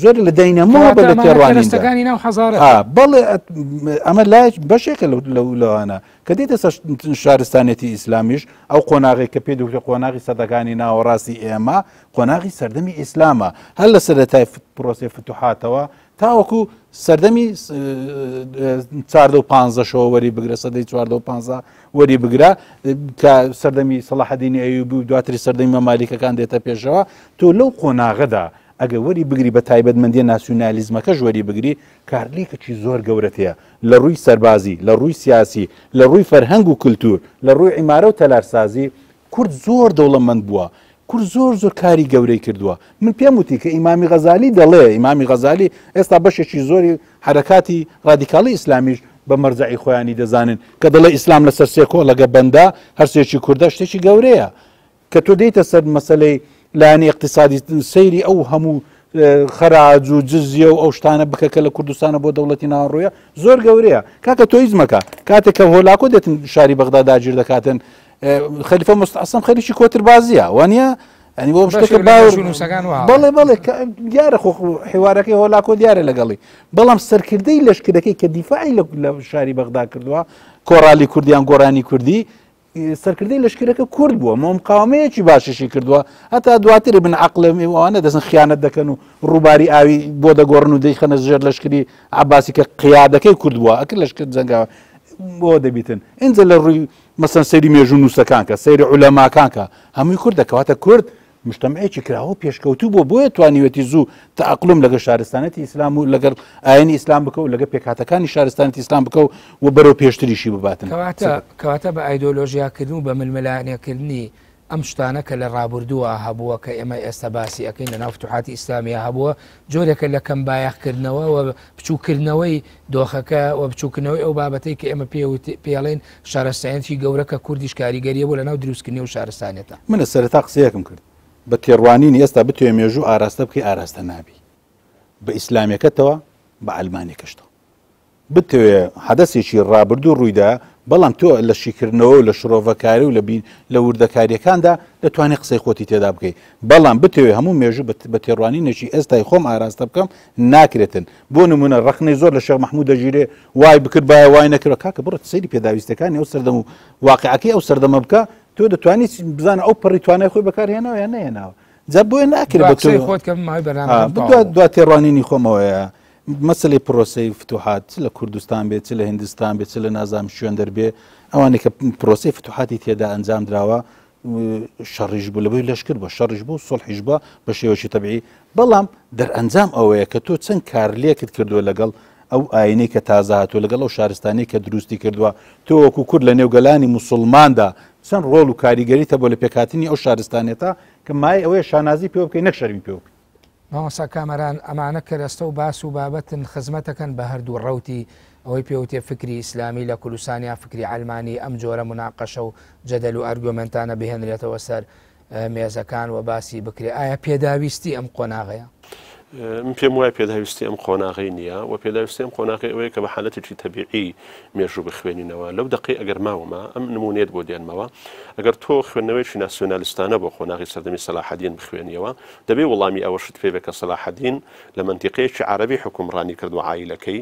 زۆر لە دەینەمەوە بە لە تێڕوانینەکانی ناو حەزارە بەڵێ ئەمە لای بەشێکە لەوانە کە دێتە شارستانێتی ئیسلامیش ئەو قۆناغی کە پێ دوکە قۆناغی سەدەکانی ناوەڕاستی ئێمە قۆناغی سەردەمی ئیسلامە هەر لە سەرەتای پرۆسەی فتوحاتەوە تاوەکو سەردەمی 450 وەری بگرە سەدەی 450 وەری بگرە کە سەردەمی سەلاحەدینی ئەیوبی و دواتری سەردەمی مەمالیکەکان دێتە پێشەوە تۆ لەو قۆناغەدا ئەگە وەری بگری بە تایبەتمەندی ناسیۆنالیزمەکەش وەری بگری کارلێکێکی زۆر گەورەتەیە لە ڕووی سەربازی لە ڕووی سیاسی لە ڕووی فەرهەنگ و کولتور لە ڕووی عیمارە و تەلارسازی کورد زۆر دەوڵەمەند بووە کورد زۆر کاری گەورەی کردووە من پێم وتی کە ئیمامی غەزالی دەڵێ ئیمامی غەزالی ئێستا بەشێکی زۆری حرەکاتی ڕادیکاڵی ئیسلامیش بە مەرجعی خۆیانی دەزانن کە دەڵێ ئیسلام لەسەر سێ کۆڵەگە بەندا هەرسێکی کوردە شتێکی گەورەیە کە تۆ دێیتە سەر مەسەلەی لایەنی اقتصادی سەیری ئەو هەموو خەراج و جزیە و ئەو شتانە بکەکە لە کوردستانە بۆ دەوڵەتی ناوەڕۆیە زۆر گەورەیە کاکە تۆیز مەکە کاتێک کە هۆلاکۆ دێتن شاری بەغدا داگیر دەکاتن خەلیفە مستعسم خەریکی کۆتربازیە وانە ئەنی بۆ شتێکە بەڵێ دیارە خۆ حیوارەکەی هۆلاکۆ دیارە لەگەڵی بەڵام سەرکردەی لەشکرەکەی کە دیفاعی لە شاری بەغدا کردووە کۆڕالی کوردیان گۆڕانی کوردی سەرکردەی لەشکرەکە کورد بووە مقاومەیەکی باششی کردووە هەتا دواتر بن عەقڵەوانە دەستن خیانەت دەکەن و ڕووباری ئاوی بۆ دەگۆڕن و دەیخەنە ژێر لەشکری عەباسی کە قیادەکەی کورد بووە ئەکرد لەشکر جەنگاوە بۆ دەبیتن ئینجا لە ڕووی مەسەن سەیری مێژوو نووسەکان کە سەیری عولەماکان کە هەمووی کورد دەکەواتە کورد مجتەمعێکی کراوە پێشکەوتوو بۆیە توانیوەتی زوو تەعەقلم لەگەڵ شارستانەتی ئیسلام و لەگەڵ ئاینی ئیسلام بکە و لەگە پێکهاتەکانی شارستانەتی ئیسلام بکە و بەرەو پێشتریشی بباتن کەواتە بە ئایدۆلۆژیاکردن و بە ململانیەکردنی ئەم شتانە کە لە ڕابردووە هەبووە کە ئێمە ئێستا باسی ئەەکەین لە ناو فتوحاتی ئیسلامیە هەبووە جۆرێکە لە کەم بایەخکردنەوە و بچووکردنەوەی دۆخەکە و بچووکردنەوەی ئەو بابەتەی کە ئێمە پێڵێن شارستانێتی گەورەکە کوردیش کاریگەریە بۆ لە ناو دروستکردنی و شارستانێتە منە سەرەتا قسەیەکم کرد بە تێڕوانینی ئێستا بتوێ مێژوو ئاراستە بکەی ئاراستە نابی بە ئیسلامیەکەتەوە بە ئەلمانیەکەشتەوە بتوێ حەدەسێکی ڕابردوو ڕوویدا بەڵام تۆ لە شیکردنەوە و لە شرۆڤەکاری و لە وردەکاریەکاندا دەتوانێت قسەی خۆتی تێدا بکەیت بەڵام بتوێ هەموو مێژوو بە تێڕوانینێکی ئێستای خۆم ئاراستە بکەم ناکرێتن بۆ نمونە ڕخنەی زۆر لە شێخ مەحموود دەژیرێ وای بکرد باە وای نەکرێت کاکە بڕێت سەیری پێداویستەکانی ئەو سەردەم و واقعەکەی ئەو سەردەمە بکە تۆ دەتوانیت بزانە ئەو پەڕی توانای خۆی بەکارهێناوە یان نەهێناوە جا بۆیە ناکرێت دو تێڕوانینی خۆمەوەیە مەسلەی پرۆسەی فتوحات لە کوردستان بێت لە هندستان بێت لە نازام شوێن دەربێ ئەوانێک کە پرۆسی فتوحاتی تێدا ئەنجام درراوە شەڕیش بوو لەبەوەی لەشکر بە شەڕیش بوو سڵحیش بە بە شێوەشی تەبیعی بەڵام دەرئەنجام ئەوەیە کە تۆ چەند کارلێکت کردووە لەگەڵ ئەو ئاینەی کە تازە هاتووە لەگەڵ ئەو شارستانی کە دروستی کردووە تۆ وەکو کورد لە نێوگەلانی موسڵماندا چەند ڕۆڵ و کاریگەریتە بۆ لە پێکهاتنی ئەو شارستانێتە کە مای ئەوەیە شانازی پێ بکەی نەک شەرمی پێ بکەی مامۆستا کامەران ئەمانە کەرەستە و باس و بابەتن خزمەتەکەن بە هەردوو ڕەوتی ئەوەی پێوتێ فکری ئیسلامی لە کوردستانیا فکری ئەلمانی ئەم جۆرە مناقەشە و جەدەل و ئەرگۆمنتانە بهێنرێتەوە سەر مێزەکان و باسی بکرێ ئایا پێداویستی ئەم قۆناغەیە من پێم وایە پێداویستی ئەم قۆناغی نییە و پێداویستی ئەم قۆناغی ئەوەیە کە بە حالەتێکی تەبیعی مێژوو بخوێنینەوە لەو دقی ئەگەر ماوەمە ئەم نمونێت بۆ دێنمەوە ئەگەر تۆ خوێندنەوەیکی ناسیۆنالیستانە بۆ قۆناغی سەردەمی سەلاحەدین بخوێنیەوە دەبێ وەڵامی ئەوەشت پێ بێ کە سەلاحەدین لە منتیقەیەکی عەرەبی حکومڕانی کردو عایلەکەی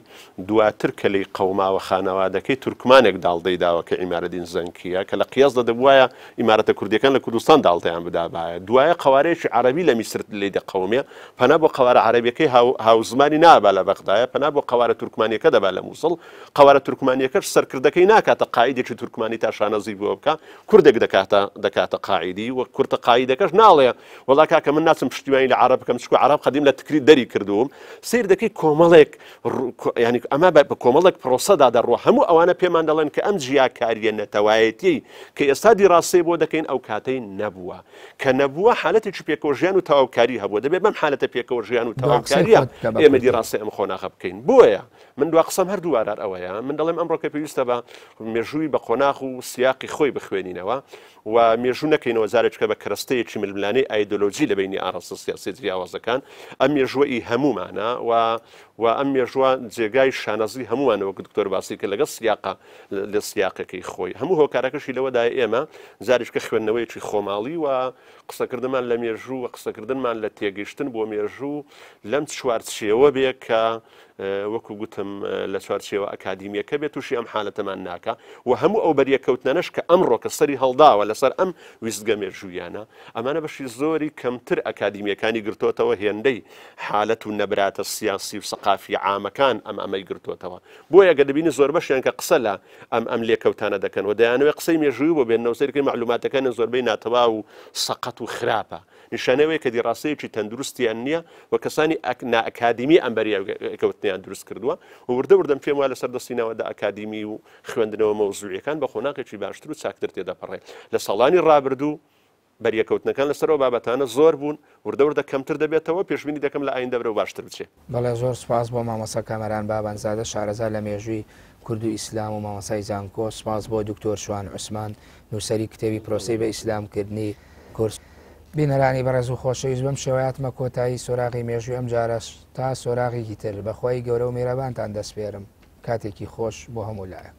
دواتر کە لەی قەوما و خانەوادەکەی تورکمانێک داڵدەی داوە کە ئیمارەتدین زەنکیە کە لە قیاس دەبوایە ئیمارەتە کوردیەکان لە کوردستان داڵتەیان بدابایە دوایە قەوارەیەکی عەرەبی لە میسر لێ دەقەومێ پەنا بۆ قەوارە عەرەبیەکەی هاوزمانی نابا لە بەغدایە پەنا بۆ قەوارە تورکمانیەکە دەبا لە مووسڵ قەوارە تورکمانیەکەش سەرکردەکەی ناکاتە قایدێکی تورکمانی تا شانەزی بۆ بکە کوردێک دەکاتە قایدی و کورتە قایدەکەش ناڵێ وەڵا کاکە من ناچم پشتیوانی لە عەرەب بکەم چکو عەرەب قەدیم لە تکری دەری کردووم سیر دەکەی کۆمەڵێک ینی ئەمە بە کۆمەڵێک پرۆسەدا دەڕوە هەموو ئەوانە پێمان دەڵێن کە ئەم ژیاکاریە نەتەوایەتی کە ئێستا دیڕاستی بۆ دەکەین ئەو کاتەی نەبووە کە نەبووە حالەتێکی پێکەوەژیان و تەواوکاری هەبووە دەبێت بەم حالەتە پێکەوەژیان و تەواوکاریە ئێمە دیڕاستی ئەم خۆناغە بکەین بۆیە من دو قسەم هەردوو وارار ئەوەیە من دەڵێم ئەمڕۆکە پێویستە بە مێژووی بە قۆناغ و سیاقی خۆی بخوێنینەوە و مێژوو نەکەینەوە زارێککە بە کەرەستەیەکی ململانەی ئایدۆلۆژی لە بینی ئاڕاستە سیاسی جیاوازەکان ئەم مێژووی هەمومانە و ئەم مێژووە جێگای شانەزی هەمووانەوە دکتۆر باسی کە لەگەڵ سیاقە لە سیاقەکەی خۆی هەموو هۆکارەکەشی لەوەدای ئێمە زارێککە خوێندنەوەیکی خۆماڵی و قسەکردمان لە مێژوو و قسەکردنمان لە تێگەیشتن بۆ مێژوو لەم چوارچێوە بێ کە وەکو گوتم لە چوارچێوە ئەکادیمیەکە بێت تووشی ئەم حالەتەمان ناکە و هەموو ئەو بەریەکەوتنەنەش کە ئەمڕۆ کە سەری هەڵداوە لەسەر ئەم ویستگە مێژوویانە ئەمانە بەشی زۆری کەمتر ئەکادیمیەکانی گرتوتەوە هێندەی حالەت و نەبراتە سیاسی و سەقافی عامەکان ئەمەی گرتوتەوە بۆیە گە دەبینی زۆر بەشیان کە قسە لە ئەم لێکەوتانە دەکەن و دەیانەوەی قسەی مێژووی بۆ بێنەوە سەرکەی معلوماتەکان زۆربەی ناتەوا و سەقەت و خراپە نیشانەوەی کە دیڕاستەیەکی تەندروستیان نییە و کەسانی نائەکادیمی ئەم بەریەکەوتنیان دروست کردووە و وردەوردەم پێم وایە لەسەر دەستینەوەدا ئەکادیمی و خوێندنەوە مەوزوعیەکان بە خۆناغێکی باشتر و چاکتر تێدەپەڕێ لە ساڵانی ڕابردوو بەریەکەوتنەکان لەسەرەوە بابەتانە زۆر بوون وردەوردە کەمتر دەبێتەوە پێشبینی دەکەم لە ئایندە بەرەو باشتر بچێت بەڵێ زۆر سپاس بۆ مامۆستا کامەران بابەنزادە شارەزا لە مێژووی کورد و ئیسلام و مامۆسای زانکۆ سپاس بۆ دکتۆر شوان عوسمان نووسەری کتێبی پرۆسەی بە ئیسلامکردنی کورس بینەرانی بەڕێز و خۆشەویست بەم شێوەیەتمە کۆتایی سۆراغی مێژووی ئەم جارەش تا سۆراغێکی تر بەخوای گەورە و میرەبانتان دەسپێرم کاتێکی خۆش بۆ هەموو لایەک